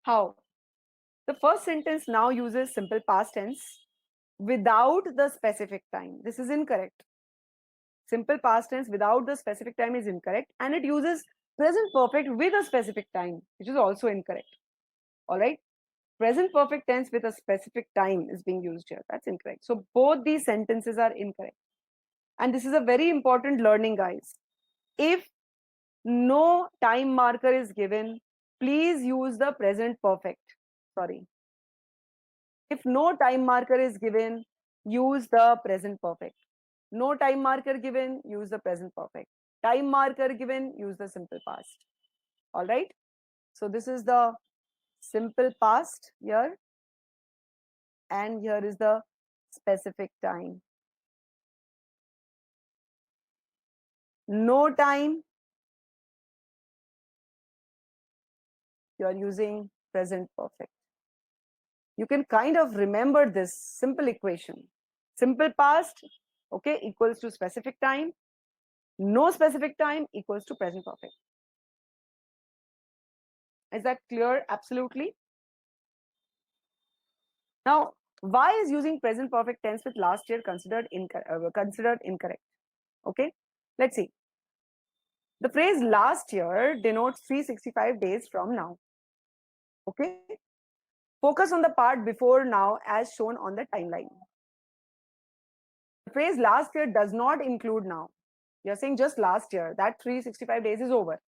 How? The first sentence now uses simple past tense without the specific time. This is incorrect. Simple past tense without the specific time is incorrect, and it uses present perfect with a specific time, which is also incorrect. All right. Present perfect tense with a specific time is being used here. That's incorrect. So both these sentences are incorrect. And this is a very important learning, guys. If no time marker is given, please use the present perfect. Sorry. If no time marker is given, use the present perfect. No time marker given, use the present perfect. Time marker given, use the simple past. All right. So this is the simple past here, and here is the specific time. No time, you are using present perfect. You can kind of remember this simple equation. Simple past, okay, equals to specific time. No specific time equals to present perfect. Is that clear? Absolutely. Now, why is using present perfect tense with last year considered incorrect? Okay, let's see. The phrase last year denotes 365 days from now. Okay, focus on the part before now as shown on the timeline. The phrase last year does not include now. You're saying just last year, that 365 days is over.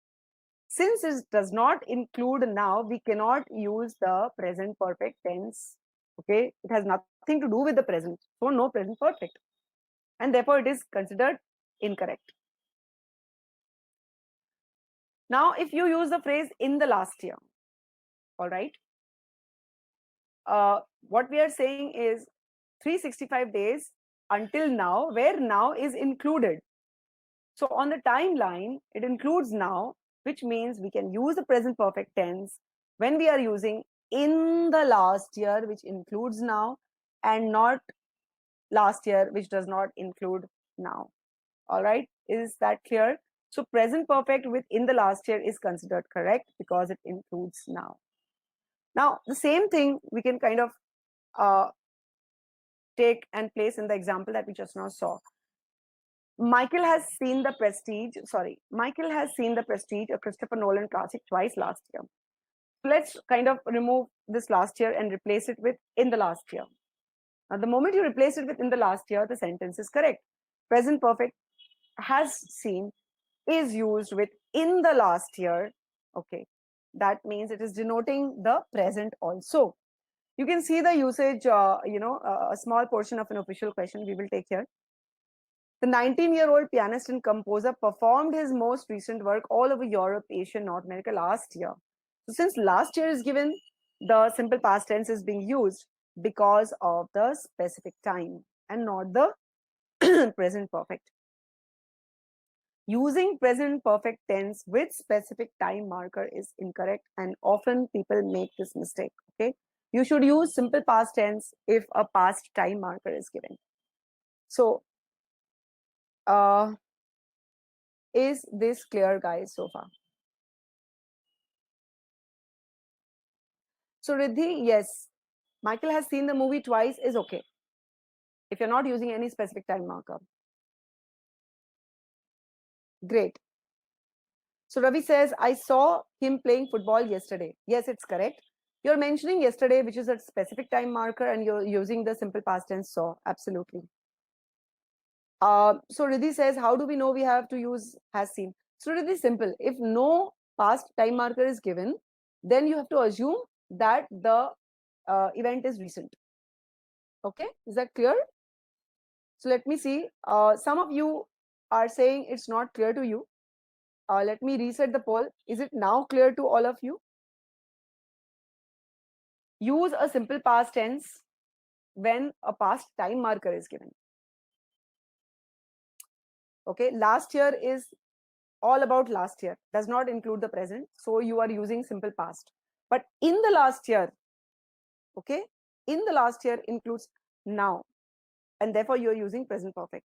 Since it does not include now, we cannot use the present perfect tense. Okay, it has nothing to do with the present, so no present perfect, and therefore it is considered incorrect. Now, if you use the phrase in the last year, all right, what we are saying is 365 days until now, where now is included. So on the timeline, it includes now, which means we can use the present perfect tense when we are using in the last year, which includes now, and not last year, which does not include now. All right, is that clear? So present perfect with in the last year is considered correct because it includes now. Now the same thing we can kind of take and place in the example that we just now saw. Michael has seen the Prestige. Sorry, Michael has seen the Prestige, a Christopher Nolan classic, twice last year. Let's kind of remove this last year and replace it with in the last year. Now, the moment you replace it with in the last year, the sentence is correct. Present perfect has seen is used with in the last year. Okay, that means it is denoting the present also. You can see the usage, a small portion of an official question we will take here. The 19-year-old pianist and composer performed his most recent work all over Europe, Asia, North America last year. So since last year is given, the simple past tense is being used because of the specific time and not the present perfect. Using present perfect tense with specific time marker is incorrect, and often people make this mistake. Okay, you should use simple past tense if a past time marker is given. So is this clear, guys, so far? So Riddhi, yes, Michael has seen the movie twice is okay if you're not using any specific time marker. Great. So Ravi says, I saw him playing football yesterday. Yes, it's correct. You're mentioning yesterday, which is a specific time marker, and you're using the simple past tense saw. Absolutely. So Riddhi says, how do we know we have to use has seen? So Riddhi, simple. If no past time marker is given, then you have to assume that the event is recent. Okay, is that clear? So let me see. Some of you are saying it's not clear to you. Let me reset the poll. Is it now clear to all of you? Use a simple past tense when a past time marker is given. Okay, last year is all about last year, does not include the present. So you are using simple past. But in the last year, okay, in the last year includes now, and therefore you're using present perfect.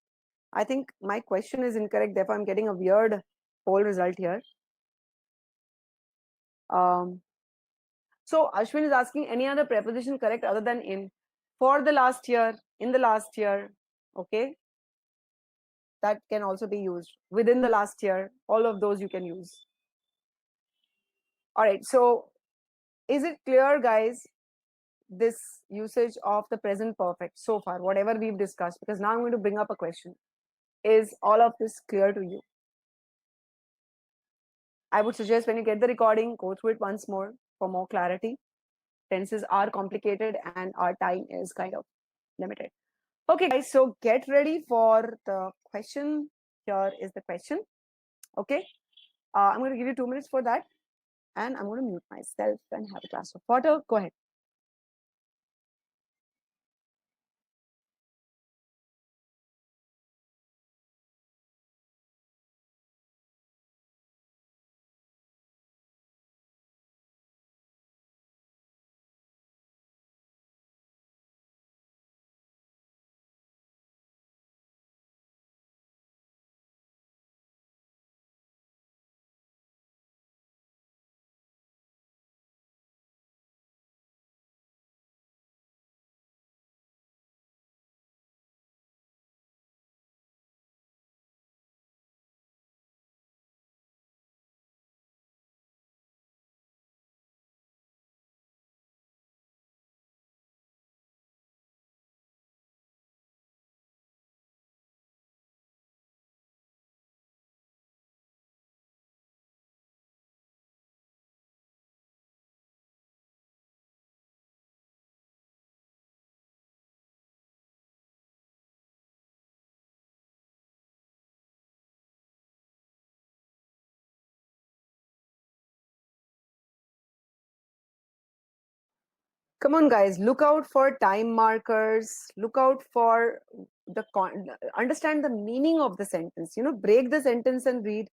I think my question is incorrect, therefore I'm getting a weird poll result here. So Ashwin is asking any other preposition correct other than in for the last year, in the last year. Okay, that can also be used within the last year. All of those you can use. All right, so is it clear, guys, this usage of the present perfect so far, whatever we've discussed? Because now I'm going to bring up a question. Is all of this clear to you? I would suggest when you get the recording, go through it once more for more clarity. Tenses are complicated and our time is kind of limited. Okay, guys, so get ready for the question. Here is the question. Okay, I'm going to give you 2 minutes for that, and I'm going to mute myself and have a glass of water. Go ahead. Come on, guys, look out for time markers, look out for the understand the meaning of the sentence. Break the sentence and read,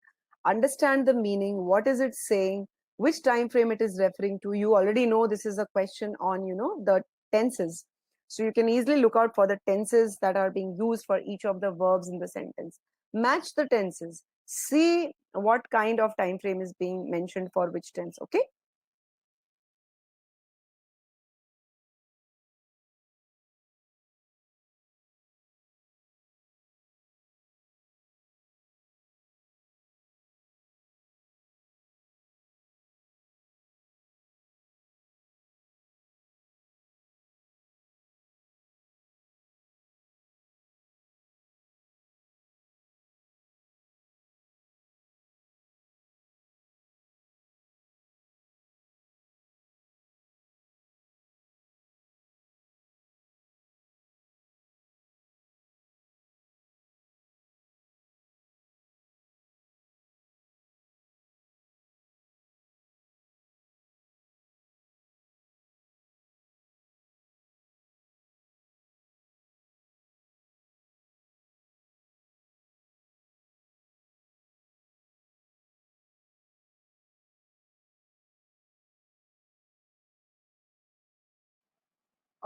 understand the meaning, what is it saying, which time frame it is referring to. You already know this is a question on the tenses. So you can easily look out for the tenses that are being used for each of the verbs in the sentence. Match the tenses. See what kind of time frame is being mentioned for which tense. Okay.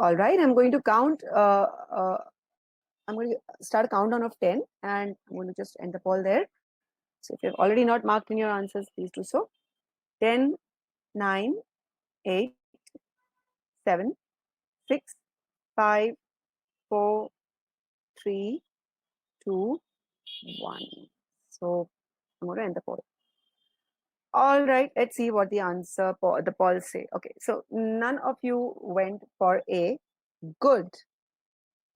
All right. I'm going to count. I'm going to start a countdown of 10, and I'm going to just end the poll there. So if you've already not marked in your answers, please do so. 10, 9, 8, 7, 6, 5, 4, 3, 2, 1. So I'm going to end the poll. All right, let's see what the answer the polls say. Okay, so none of you went for A. Good.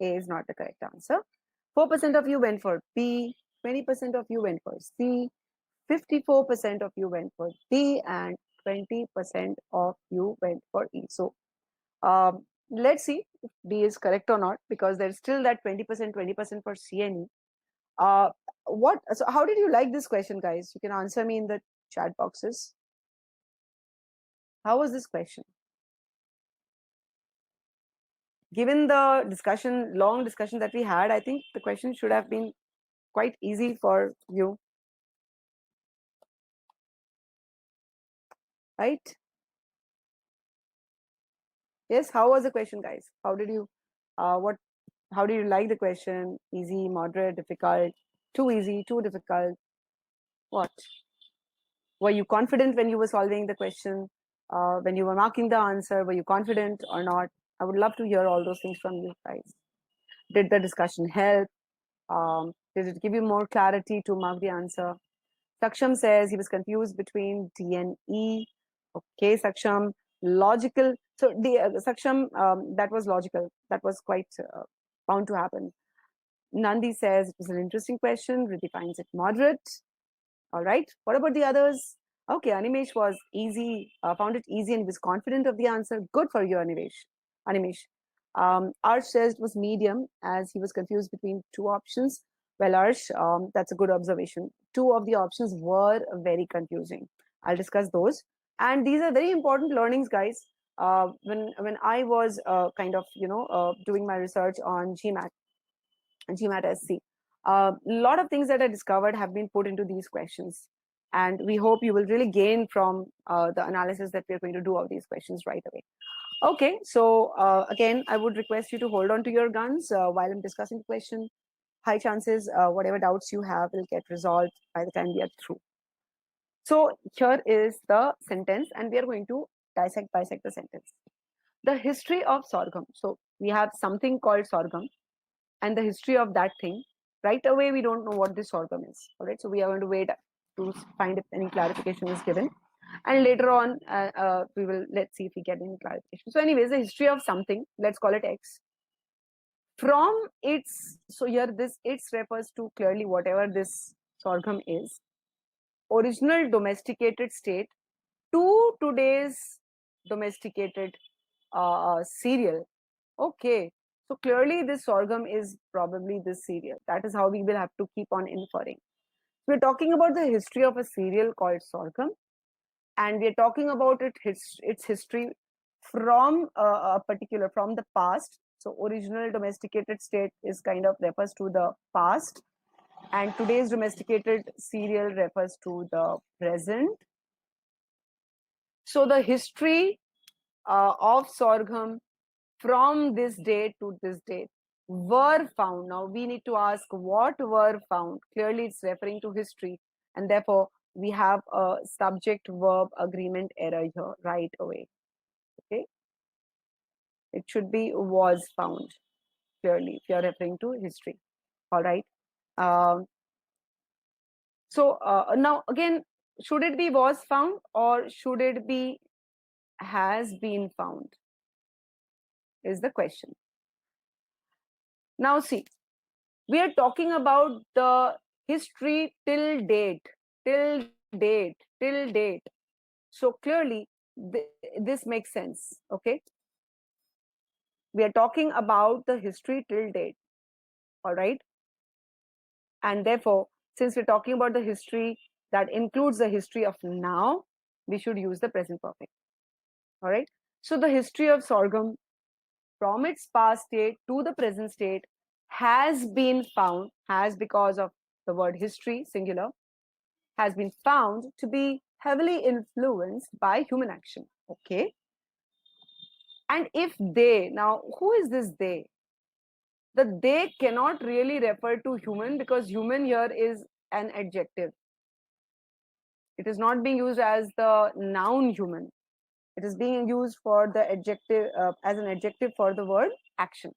A is not the correct answer. 4% of you went for B. 20% of you went for C. 54% of you went for D, and 20% of you went for E. So let's see if D is correct or not, because there's still that 20% for C and E. So how did you like this question, guys? You can answer me in the chat boxes. How was this question? Given the discussion, long discussion that we had, I think the question should have been quite easy for you, right? Yes, how was the question, guys? How did you, what, how did you like the question? Easy, moderate, difficult, too easy, too difficult? What? Were you confident when you were solving the question? When you were marking the answer, were you confident or not? I would love to hear all those things from you guys. Did the discussion help? Did it give you more clarity to mark the answer? Saksham says he was confused between D and E. Okay, Saksham, logical. So, Saksham, that was logical. That was quite bound to happen. Nandi says it was an interesting question, redefines it moderate. All right. What about the others? Okay, Animesh was easy, found it easy and was confident of the answer. Good for you, Animesh. Animesh. Arsh says it was medium as he was confused between two options. Well, Arsh, that's a good observation. Two of the options were very confusing. I'll discuss those. And these are very important learnings, guys. When I was kind of, doing my research on GMAT SC. A lot of things that I discovered have been put into these questions. And we hope you will really gain from the analysis that we're going to do of these questions right away. Okay, so again, I would request you to hold on to your guns while I'm discussing the question. High chances, whatever doubts you have will get resolved by the time we are through. So here is the sentence, and we are going to bisect the sentence. The history of sorghum. So we have something called sorghum, and the history of that thing. Right away, we don't know what this sorghum is. All right, so we are going to wait to find if any clarification is given, and later on, we will let's see if we get any clarification. So, anyways, the history of something. Let's call it X. From its, so here this its refers to clearly whatever this sorghum is, original domesticated state to today's domesticated cereal. Okay, so clearly this sorghum is probably this cereal. That is how we will have to keep on inferring. We're talking about the history of a cereal called sorghum, and we're talking about its history from from the past. So original domesticated state is kind of refers to the past, and today's domesticated cereal refers to the present. So the history of sorghum from this date to this date. Were found. Now we need to ask what were found. Clearly, it's referring to history, and therefore we have a subject verb agreement error here right away. Okay, it should be was found clearly if you're referring to history. All right. Um, so now again, should it be was found or should it be has been found? Is the question. Now see, we are talking about the history till date, till date, till date. So clearly, this makes sense. Okay, we are talking about the history till date. All right, and therefore, since we're talking about the history that includes the history of now, we should use the present perfect. All right. So the history of sorghum from its past state to the present state has been found, has because of the word history, singular, has been found to be heavily influenced by human action. Okay. And if they, now who is this they? The they cannot really refer to human because human here is an adjective. It is not being used as the noun human. It is being used for the adjective as an adjective for the word action.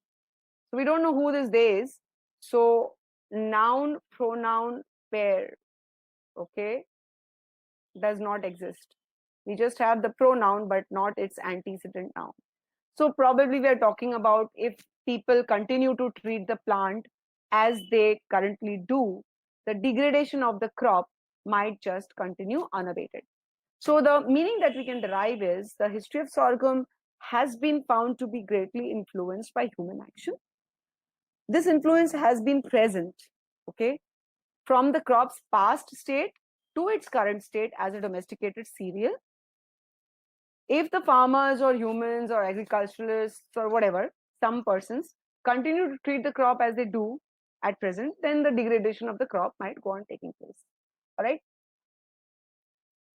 So we don't know who this they is. So noun pronoun pair, okay, does not exist. We just have the pronoun but not its antecedent noun. So probably we are talking about if people continue to treat the plant as they currently do, the degradation of the crop might just continue unabated. So the meaning that we can derive is the history of sorghum has been found to be greatly influenced by human action. This influence has been present, okay, from the crop's past state to its current state as a domesticated cereal. If the farmers or humans or agriculturalists or whatever, some persons continue to treat the crop as they do at present, then the degradation of the crop might go on taking place. All right.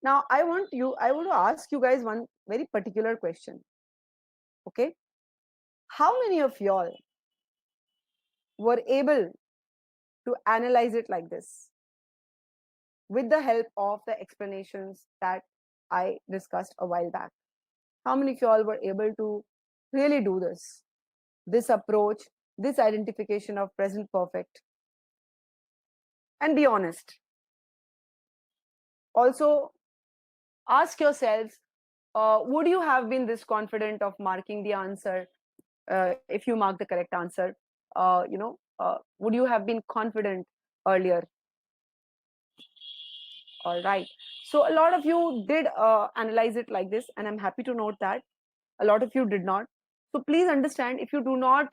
Now I want to ask you guys one very particular question. Okay. How many of y'all were able to analyze it like this with the help of the explanations that I discussed a while back? How many of y'all were able to really do this approach, this identification of present perfect? And be honest. Also, ask yourselves, would you have been this confident of marking the answer if you mark the correct answer? Would you have been confident earlier? All right. So a lot of you did analyze it like this, and I'm happy to note that a lot of you did not. So please understand, if you do not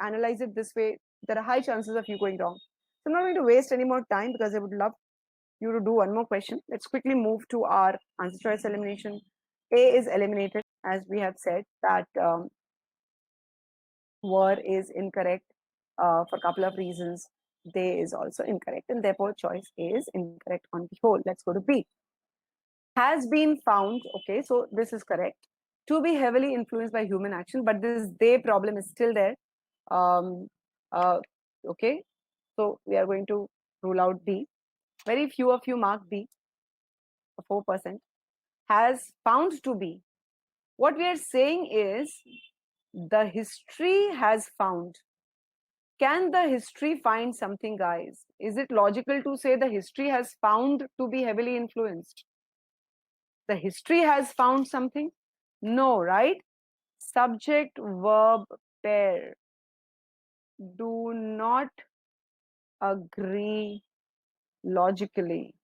analyze it this way, there are high chances of you going wrong. So I'm not going to waste any more time because I would love you to do one more question. Let's quickly move to our answer choice elimination. A is eliminated, as we have said that were is incorrect for a couple of reasons. They is also incorrect, and therefore choice A is incorrect on the whole. Let's go to B. Has been found, okay, so this is correct, to be heavily influenced by human action, but this they problem is still there. Um, okay, so we are going to rule out B. Very few of you mark B, 4%. Has found to be. What we are saying is the history has found. Can the history find something, guys? Is it logical to say the history has found to be heavily influenced? The history has found something? No, right? Subject verb pair do not agree logically.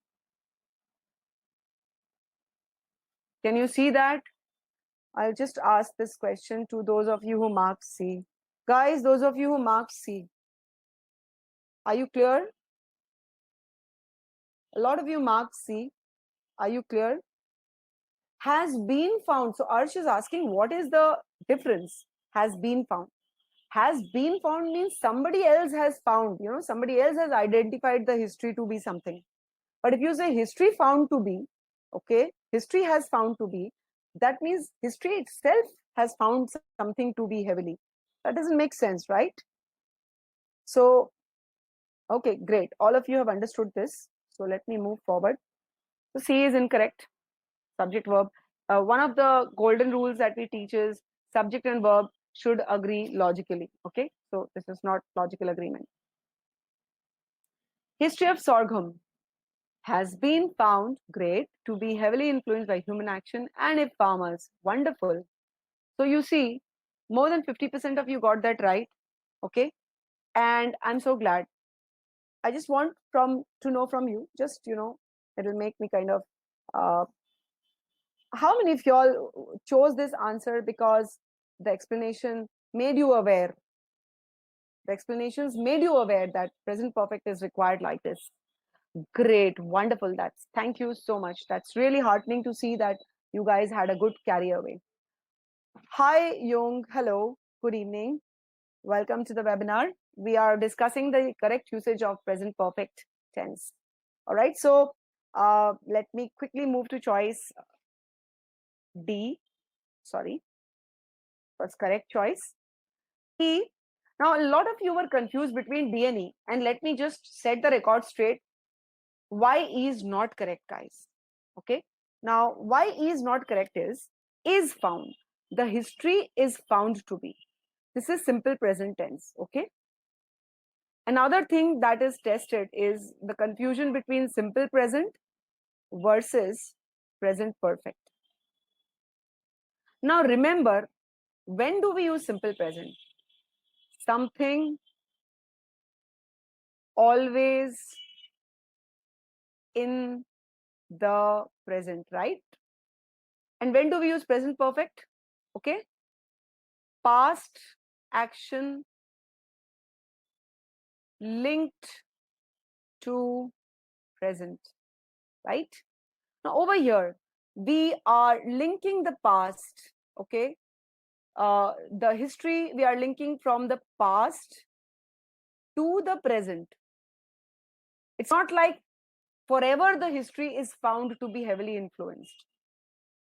Can you see that? I'll just ask this question to those of you who mark C. Guys, those of you who mark C, are you clear? A lot of you mark C. Are you clear? Has been found. So Arsh is asking, what is the difference? Has been found. Has been found means somebody else has found, somebody else has identified the history to be something. But if you say history found to be, okay, history has found to be, that means history itself has found something to be heavily. That doesn't make sense, right? So, okay, great. All of you have understood this. So let me move forward. So C is incorrect. Subject verb. One of the golden rules that we teach is subject and verb should agree logically. Okay, so this is not logical agreement. History of sorghum has been found great to be heavily influenced by human action and if farmers. Wonderful. So you see, more than 50% of you got that right. Okay, and I'm so glad. I just want to know from you, just it will make me kind of uh, how many of y'all chose this answer because the explanation made you aware, the explanations made you aware that present perfect is required like this. Great, wonderful. That's thank you so much. That's really heartening to see that you guys had a good carry away. Hi Jung, hello, good evening. Welcome to the webinar. We are discussing the correct usage of present perfect tense. All right, so let me quickly move to choice D. Sorry, what's correct choice? E. Now, a lot of you were confused between D and E, and let me just set the record straight. Why E is not correct, guys? Okay. Now, why E is not correct is found. The history is found to be. This is simple present tense. Okay. Another thing that is tested is the confusion between simple present versus present perfect. Now, remember, when do we use simple present? Something always in the present, right? And when do we use present perfect? Okay, past action linked to present, right? Now over here we are linking the past. Okay, the history we are linking from the past to the present. It's not like forever the history is found to be heavily influenced.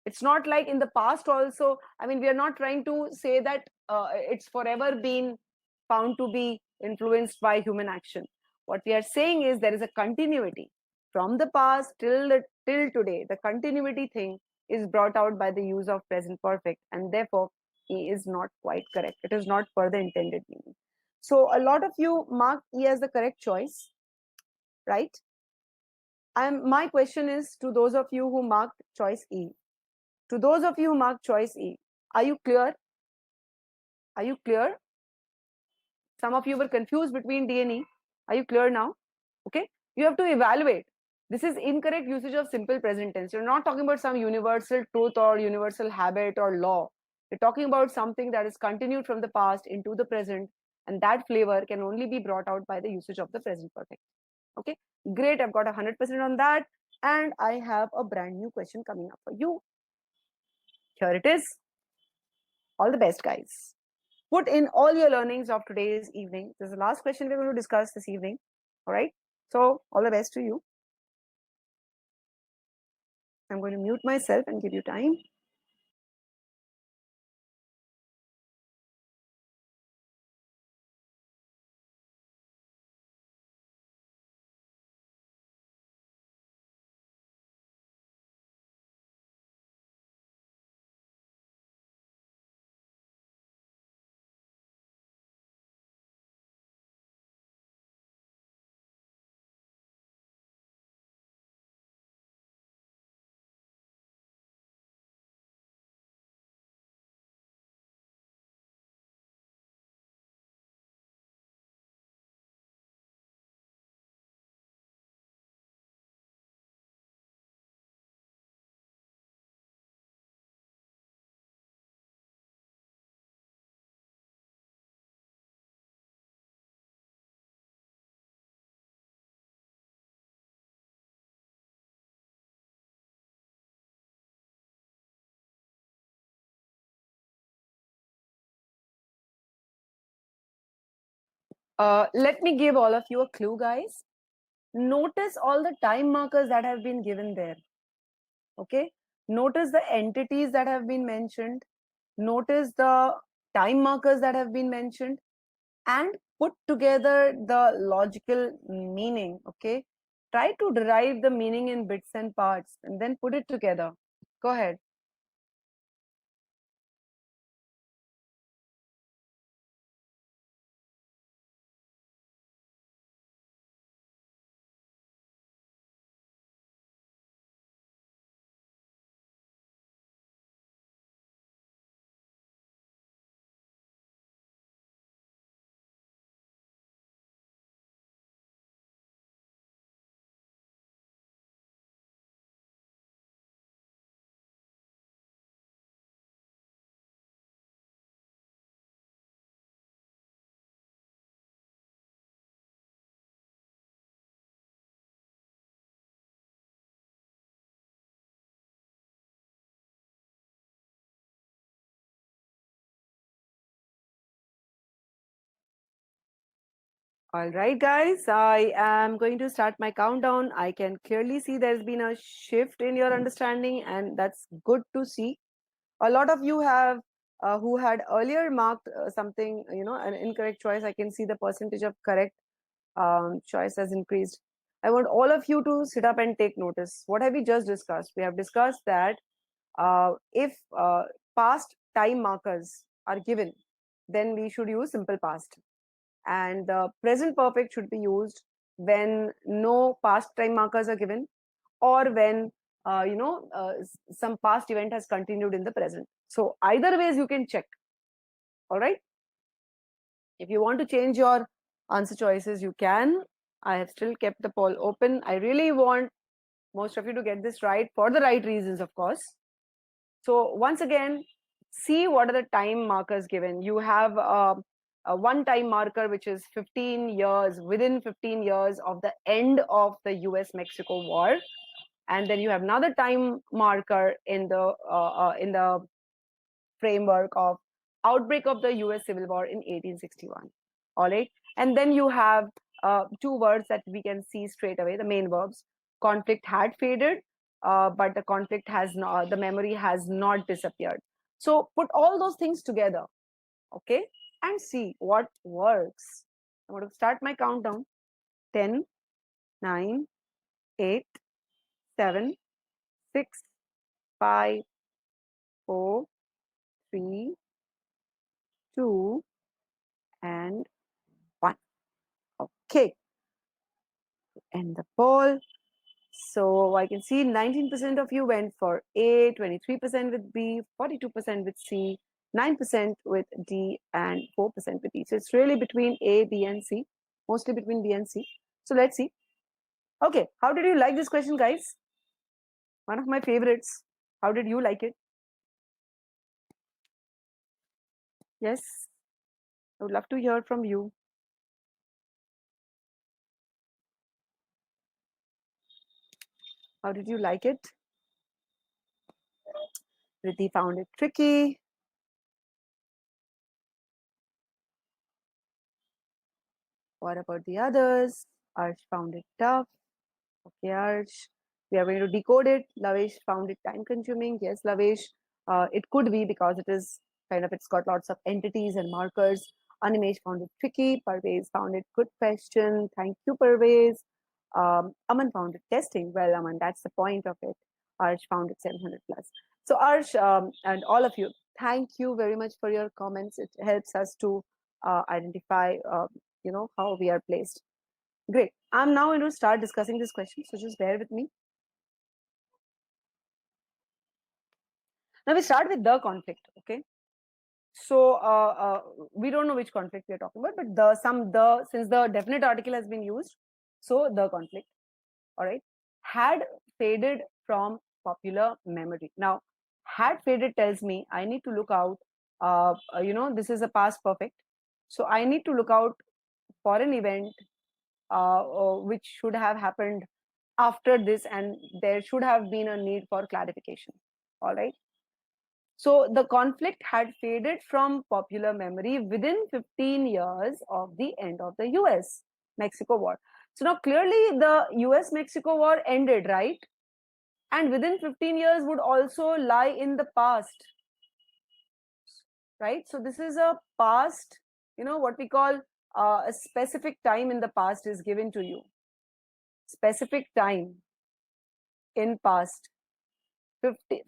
It's not like in the past also. I mean, we are not trying to say that it's forever been found to be influenced by human action. What we are saying is there is a continuity from the past till today. The continuity thing is brought out by the use of present perfect, and therefore E is not quite correct. It is not for the intended meaning. So a lot of you mark E as the correct choice, right? My question is to those of you who marked choice E. To those of you who marked choice E, are you clear? Are you clear? Some of you were confused between D and E. Are you clear now? Okay. You have to evaluate. This is incorrect usage of simple present tense. You're not talking about some universal truth or universal habit or law. You're talking about something that is continued from the past into the present, and that flavor can only be brought out by the usage of the present perfect. Okay. Great. I've got 100% on that. And I have a brand new question coming up for you. Here it is. All the best, guys. Put in all your learnings of today's evening. This is the last question we're going to discuss this evening. All right. So, all the best to you. I'm going to mute myself and give you time. Let me give all of you a clue, guys. Notice all the time markers that have been given there. Okay. Notice the entities that have been mentioned. notice the time markers that have been mentioned, and put together the logical meaning. Okay, try to derive the meaning in bits and parts and then put it together. Go ahead. All right, guys, I am going to start my countdown. I can clearly see there's been a shift in your understanding, and that's good to see. A lot of you have who had earlier marked something, an incorrect choice. I can see the percentage of correct choice has increased. I want all of you to sit up and take notice. What have we just discussed? We have discussed that if past time markers are given, then we should use simple past, and the present perfect should be used when no past time markers are given, or when some past event has continued in the present. So either ways you can check. All right, if you want to change your answer choices, you can. I have still kept the poll open. I really want most of you to get this right, for the right reasons, of course. So once again, see what are the time markers given. You have a one time marker which is 15 years, within 15 years of the end of the US-Mexico war, and then you have another time marker in the framework of outbreak of the US Civil War in 1861. All right, and then you have two words that we can see straight away, the main verbs. Conflict had faded, but the conflict has not, the memory has not disappeared. So put all those things together, okay, and see what works. I'm going to start my countdown. 10, 9, 8, 7, 6, 5, 4, 3, 2, and 1. Okay, and the poll. So I can see 19% of you went for A, 23% with B, 42% with C, 9% with D, and 4% with E. So it's really between A, B, and C, mostly between B and C. So let's see. Okay, how did you like this question, guys? One of my favorites. How did you like it? Yes, I would love to hear from you. How did you like it? Riddhi found it tricky. What about the others? Arch found it tough. Okay, Arch. We are going to decode it. Lavesh found it time consuming. Yes, Lavesh. It could be because it is kind of, it's got lots of entities and markers. Animesh found it tricky. Parvez found it good question. Thank you, Parvez. Aman found it testing. Well, Aman, that's the point of it. Arch found it 700 plus. So Arch, and all of you, thank you very much for your comments. It helps us to identify, how we are placed. Great. I'm now going to start discussing this question, so just bear with me. Now we start with the conflict. Okay. So we don't know which conflict we are talking about, but since the definite article has been used, so the conflict, all right, had faded from popular memory. Now, had faded tells me I need to look out. This is a past perfect, so I need to look out for an event which should have happened after this, and there should have been a need for clarification. All right, so the conflict had faded from popular memory within 15 years of the end of the US Mexico war. So now clearly the US Mexico war ended, right? And within 15 years would also lie in the past. right? So this is a past, what we call a specific time in the past is given to you. Specific time in past.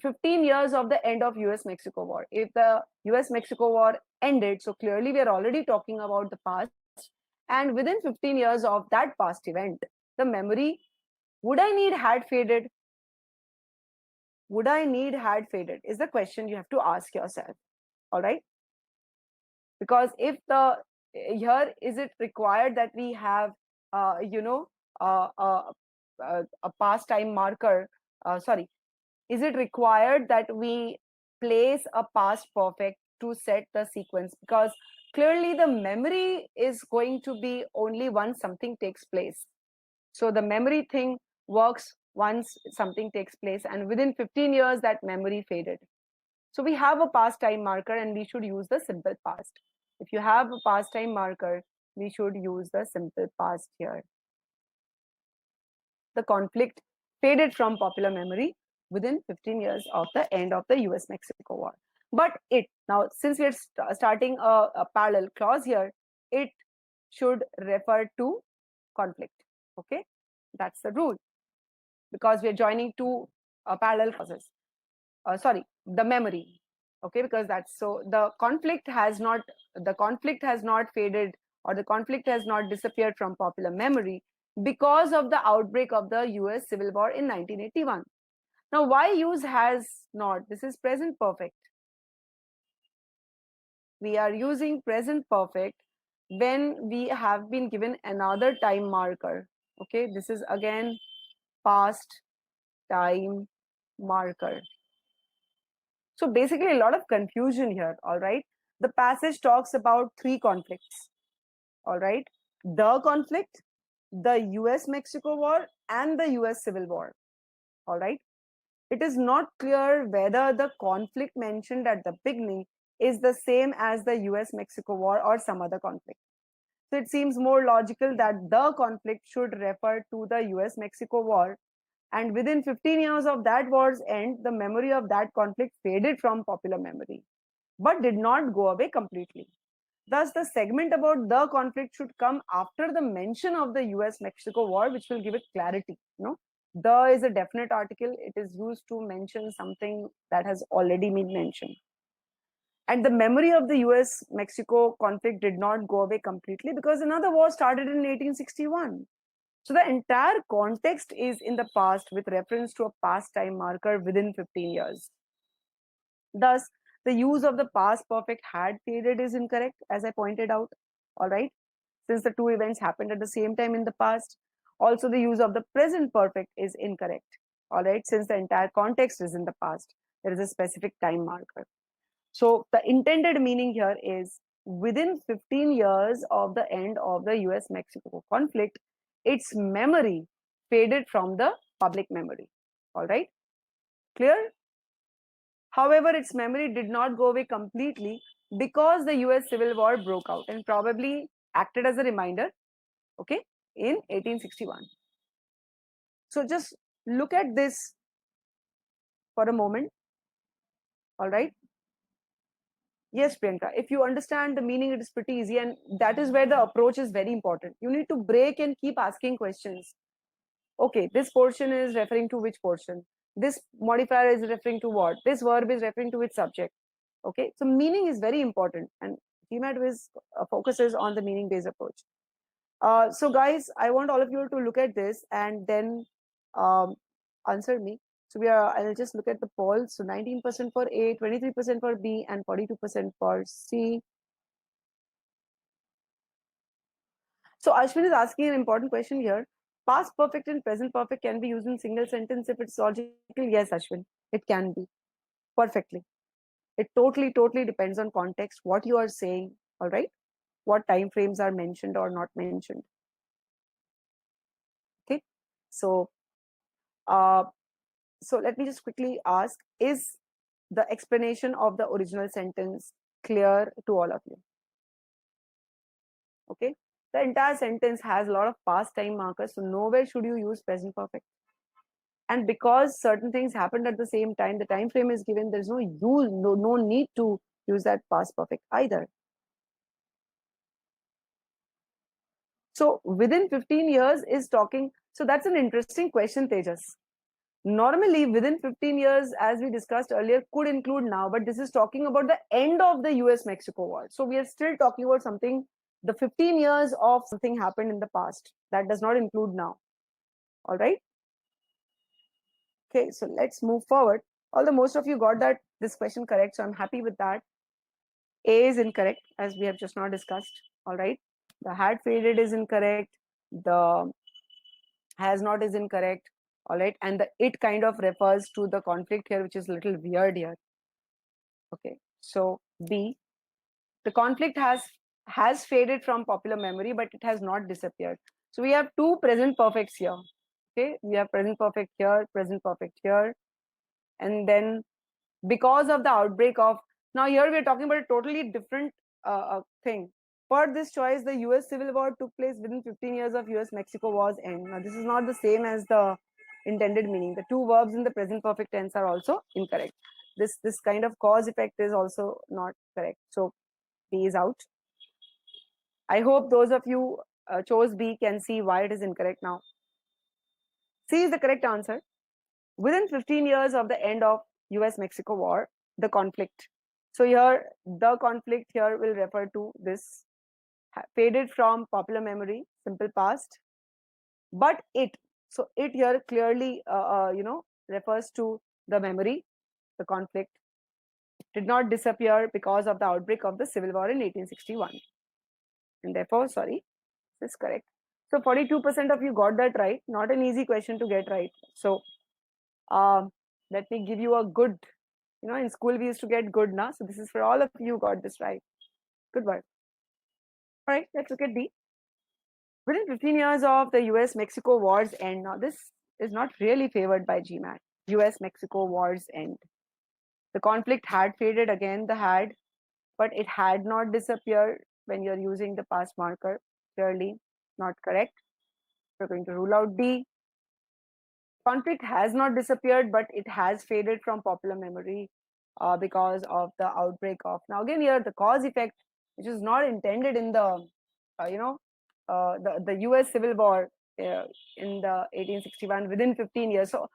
15 years of the end of US-Mexico war. If the US-Mexico war ended, so clearly we are already talking about the past. And within 15 years of that past event, the memory, would I need had faded? Would I need had faded? Is the question you have to ask yourself. All right. Because if the here is it required that we have uh, you know uh, uh, a past time marker, sorry, is it required that we place a past perfect to set the sequence? Because clearly the memory is going to be only once something takes place. So the memory thing works once something takes place, and within 15 years that memory faded. So we have a past time marker and we should use the simple past. If you have a past time marker, we should use the simple past here. The conflict faded from popular memory within 15 years of the end of the US-Mexico war. But it, now since we are starting a parallel clause here, it should refer to conflict. Okay, that's the rule, because we are joining two parallel clauses. Sorry, the memory. Okay, because that's so the conflict has not faded, or the conflict has not disappeared from popular memory because of the outbreak of the US Civil War in 1981. Now, why use has not? This is present perfect. We are using present perfect when we have been given another time marker. Okay, this is again past time marker. So basically a lot of confusion here, all right? The passage talks about three conflicts, all right? The conflict, the US-Mexico war, and the US Civil War, all right? It is not clear whether the conflict mentioned at the beginning is the same as the US-Mexico war or some other conflict. So it seems more logical that the conflict should refer to the US-Mexico war, and within 15 years of that war's end, the memory of that conflict faded from popular memory, but did not go away completely. Thus, the segment about the conflict should come after the mention of the US-Mexico war, which will give it clarity. The is a definite article. It is used to mention something that has already been mentioned. And the memory of the US-Mexico conflict did not go away completely because another war started in 1861. So the entire context is in the past with reference to a past time marker within 15 years. Thus, the use of the past perfect had faded is incorrect, as I pointed out. All right, since the two events happened at the same time in the past. Also, the use of the present perfect is incorrect. All right, since the entire context is in the past, there is a specific time marker. So the intended meaning here is within 15 years of the end of the US-Mexico conflict, its memory faded from the public memory. All right, clear? However, its memory did not go away completely because the US Civil War broke out and probably acted as a reminder, okay, in 1861. So just look at this for a moment. All right. Yes, Priyanka, if you understand the meaning, it is pretty easy, and that is where the approach is very important. You need to break and keep asking questions. Okay, this portion is referring to which portion? This modifier is referring to what? This verb is referring to which subject? Okay, so meaning is very important, and GMAT focuses on the meaning based approach. So guys, I want all of you to look at this and then um, answer me. So I'll just look at the polls. So 19% for A, 23% for B, and 42% for C. So Ashwin is asking an important question here. Past perfect and present perfect can be used in single sentence if it's logical. Yes, Ashwin, it can be perfectly. It totally depends on context, what you are saying, all right? What time frames are mentioned or not mentioned. Okay, so uh, so let me just quickly ask, is the explanation of the original sentence clear to all of you? Okay, the entire sentence has a lot of past time markers, so nowhere should you use present perfect. And because certain things happened at the same time, the time frame is given, there's no need to use that past perfect either. So within 15 years is talking. So that's an interesting question, Tejas. Normally, within 15 years, as we discussed earlier, could include now, but this is talking about the end of the US Mexico war. So we are still talking about something, the 15 years of something happened in the past. That does not include now. All right. Okay, so let's move forward. Although most of you got that this question correct, so I'm happy with that. A is incorrect, as we have just now discussed. All right. The had faded is incorrect. The has not is incorrect. All right. And the it kind of refers to the conflict here, which is a little weird here. Okay. So B, the conflict has faded from popular memory, but it has not disappeared. So we have two present perfects here. Okay. We have present perfect here, and then because of the outbreak of, now here we are talking about a totally different thing. For this choice, the US Civil War took place within 15 years of US Mexico war's end. Now this is not the same as the intended meaning. The two verbs in the present perfect tense are also incorrect. This kind of cause effect is also not correct. So B is out. I hope those of you chose B can see why it is incorrect now. C is the correct answer. Within 15 years of the end of US Mexico war, the conflict. So here, the conflict here will refer to this faded from popular memory, simple past. But it, so it here clearly, refers to the memory, the conflict did not disappear because of the outbreak of the Civil War in 1861. And therefore, sorry, this is correct. So 42% of you got that right. Not an easy question to get right. So let me give you a good, in school we used to get good now. So this is for all of you who got this right. Good work. All right, let's look at D. Within 15 years of the US-Mexico war's end, now this is not really favored by GMAT. US-Mexico war's end. The conflict had faded, again the had, but it had not disappeared when you're using the past marker. Clearly not correct. We're going to rule out D. Conflict has not disappeared, but it has faded from popular memory because of the outbreak of. Now again here the cause effect, which is not intended in the, the US Civil War in the 1861 within 15 years. So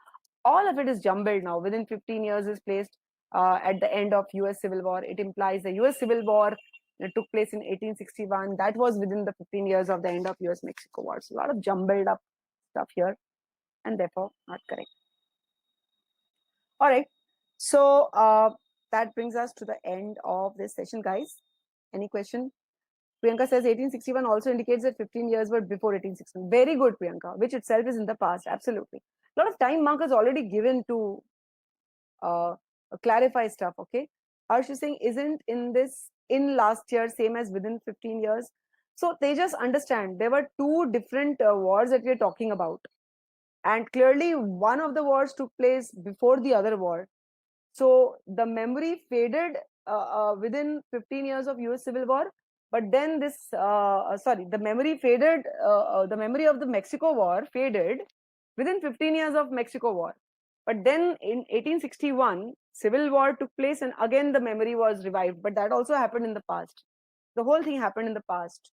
all of it is jumbled now. Within 15 years is placed at the end of US Civil War. It implies the US Civil War that took place in 1861. That was within the 15 years of the end of US Mexico War. So a lot of jumbled up stuff here, and therefore not correct. All right. So that brings us to the end of this session, guys. Any question? Priyanka says 1861 also indicates that 15 years were before 1861. Very good, Priyanka, which itself is in the past. Absolutely. A lot of time markers already given to clarify stuff. Okay. Harsh is saying, isn't in this in last year same as within 15 years? So they just understand there were two different wars that we are talking about. And clearly one of the wars took place before the other war. So the memory faded within 15 years of US Civil War, but then the memory faded, the memory of the Mexico War faded within 15 years of Mexico War. But then in 1861, Civil War took place and again the memory was revived, but that also happened in the past. The whole thing happened in the past.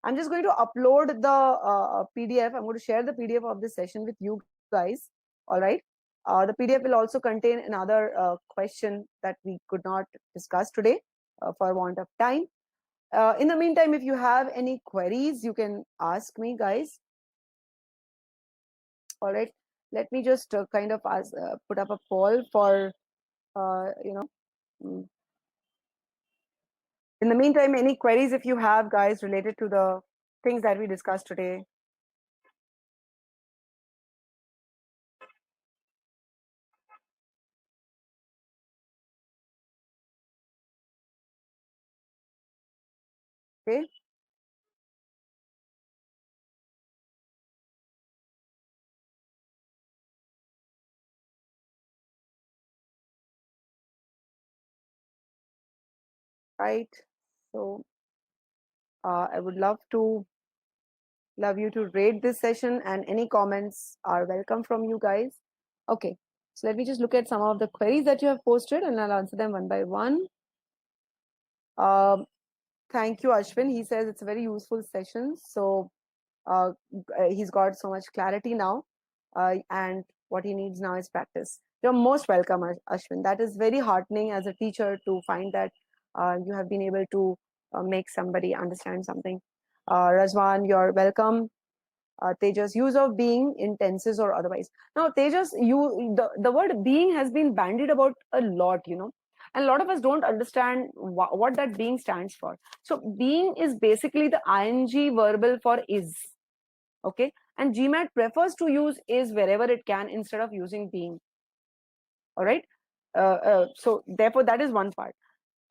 I'm just going to upload the PDF. I'm going to share the PDF of this session with you guys. All right. The PDF will also contain another question that we could not discuss today for want of time. In the meantime, if you have any queries, you can ask me, guys. All right. Let me just kind of put up a poll for, mm. In the meantime, any queries if you have, guys, related to the things that we discussed today. Okay. Right. So I would love you to rate this session, and any comments are welcome from you guys. Okay, so let me just look at some of the queries that you have posted and I'll answer them one by one. Um, Thank you, Ashwin. He says it's a very useful session. So uh, he's got so much clarity now, and what he needs now is practice. You're most welcome, Ashwin. That is very heartening as a teacher to find that you have been able to make somebody understand something. Razwan, you're welcome. Tejas, use of being in tenses or otherwise. Now, Tejas, the word being has been bandied about a lot, and a lot of us don't understand what that being stands for. So, being is basically the ing verbal for is, okay? And GMAT prefers to use is wherever it can instead of using being, all right? So, therefore, that is one part.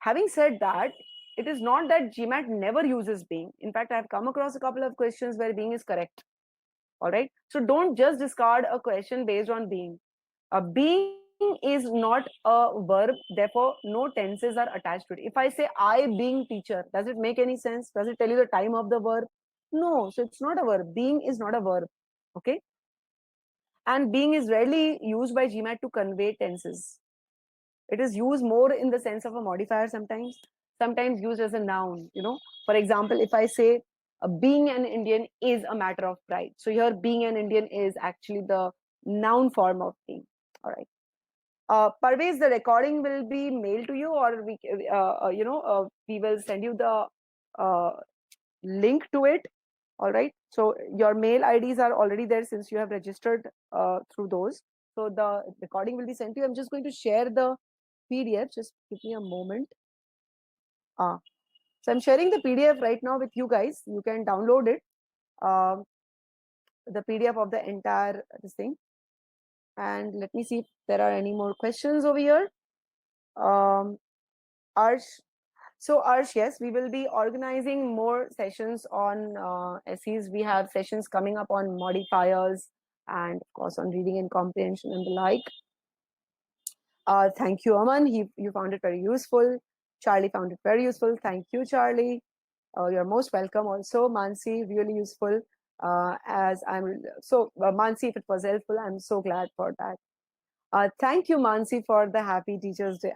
Having said that, it is not that GMAT never uses being. In fact, I've come across a couple of questions where being is correct. All right. So don't just discard a question based on being. Being is not a verb, therefore, no tenses are attached to it. If I say I being teacher, does it make any sense? Does it tell you the time of the verb? No. So it's not a verb. Being is not a verb. Okay. And being is rarely used by GMAT to convey tenses. It is used more in the sense of a modifier sometimes used as a noun. For example, if I say being an Indian is a matter of pride. So here, being an Indian is actually the noun form of being. All right. Parvez, the recording will be mailed to you, or we will send you the uh, link to it. All right. So your mail IDs are already there since you have registered through those. So the recording will be sent to you. I'm just going to share the PDF. Just give me a moment. Ah, so I'm sharing the PDF right now with you guys. You can download it, um, the PDF of the entire this thing. And let me see if there are any more questions over here. Arsh, so Arsh, yes, we will be organizing more sessions on SEs. We have sessions coming up on modifiers and of course on reading and comprehension and the like. Thank you, Aman. You found it very useful. Charlie found it very useful. Thank you, Charlie. You're most welcome. Also, Mansi, really useful. Mansi, if it was helpful, I'm so glad for that. Thank you, Mansi, for the Happy Teachers Day.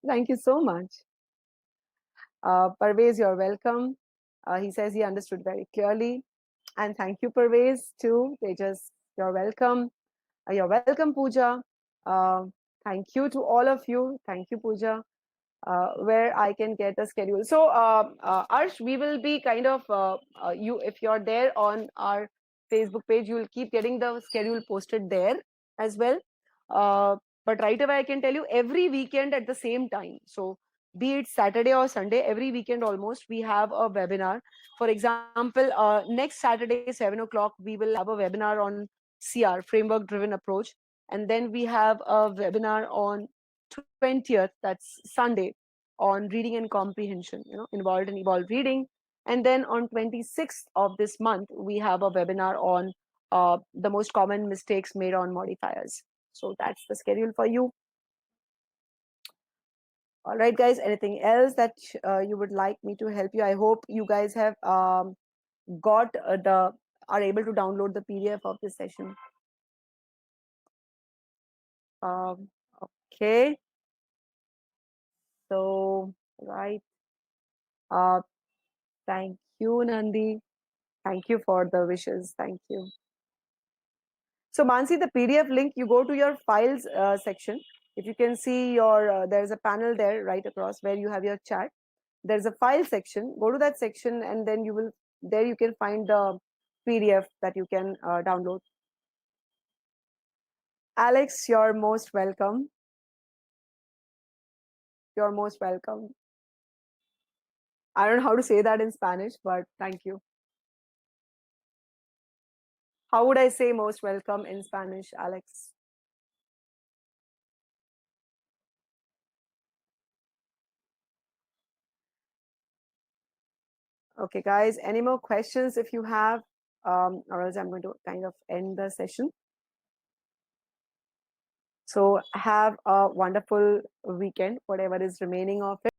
Thank you so much. Parvez, you're welcome. He says he understood very clearly. And thank you, Parvez, too. You're welcome. You're welcome, Pooja. Uh, Thank you to all of you. Thank you, Pooja. Where I can get a schedule. So, Arsh, we will be kind of if you're there on our Facebook page, you will keep getting the schedule posted there as well. But right away, I can tell you every weekend at the same time. So, be it Saturday or Sunday, every weekend almost, we have a webinar. For example, next Saturday, 7 o'clock, we will have a webinar on CR, framework driven approach. And then we have a webinar on 20th, that's Sunday, on reading and comprehension, involved and evolved reading. And then on 26th of this month, we have a webinar on the most common mistakes made on modifiers. So that's the schedule for you. All right, guys, anything else that you would like me to help you? I hope you guys have got are able to download the PDF of this session. Um, okay. So, right. Uh, Thank you, Nandi. Thank you for the wishes. Thank you. So, Mansi, the PDF link, you go to your files section. If you can see there's a panel there right across where you have your chat. There's a file section. Go to that section and then there you can find the PDF that you can download. Alex, you're most welcome. You're most welcome. I don't know how to say that in Spanish, but thank you. How would I say most welcome in Spanish, Alex? Okay, guys, any more questions if you have, or else I'm going to kind of end the session. So have a wonderful weekend, whatever is remaining of it.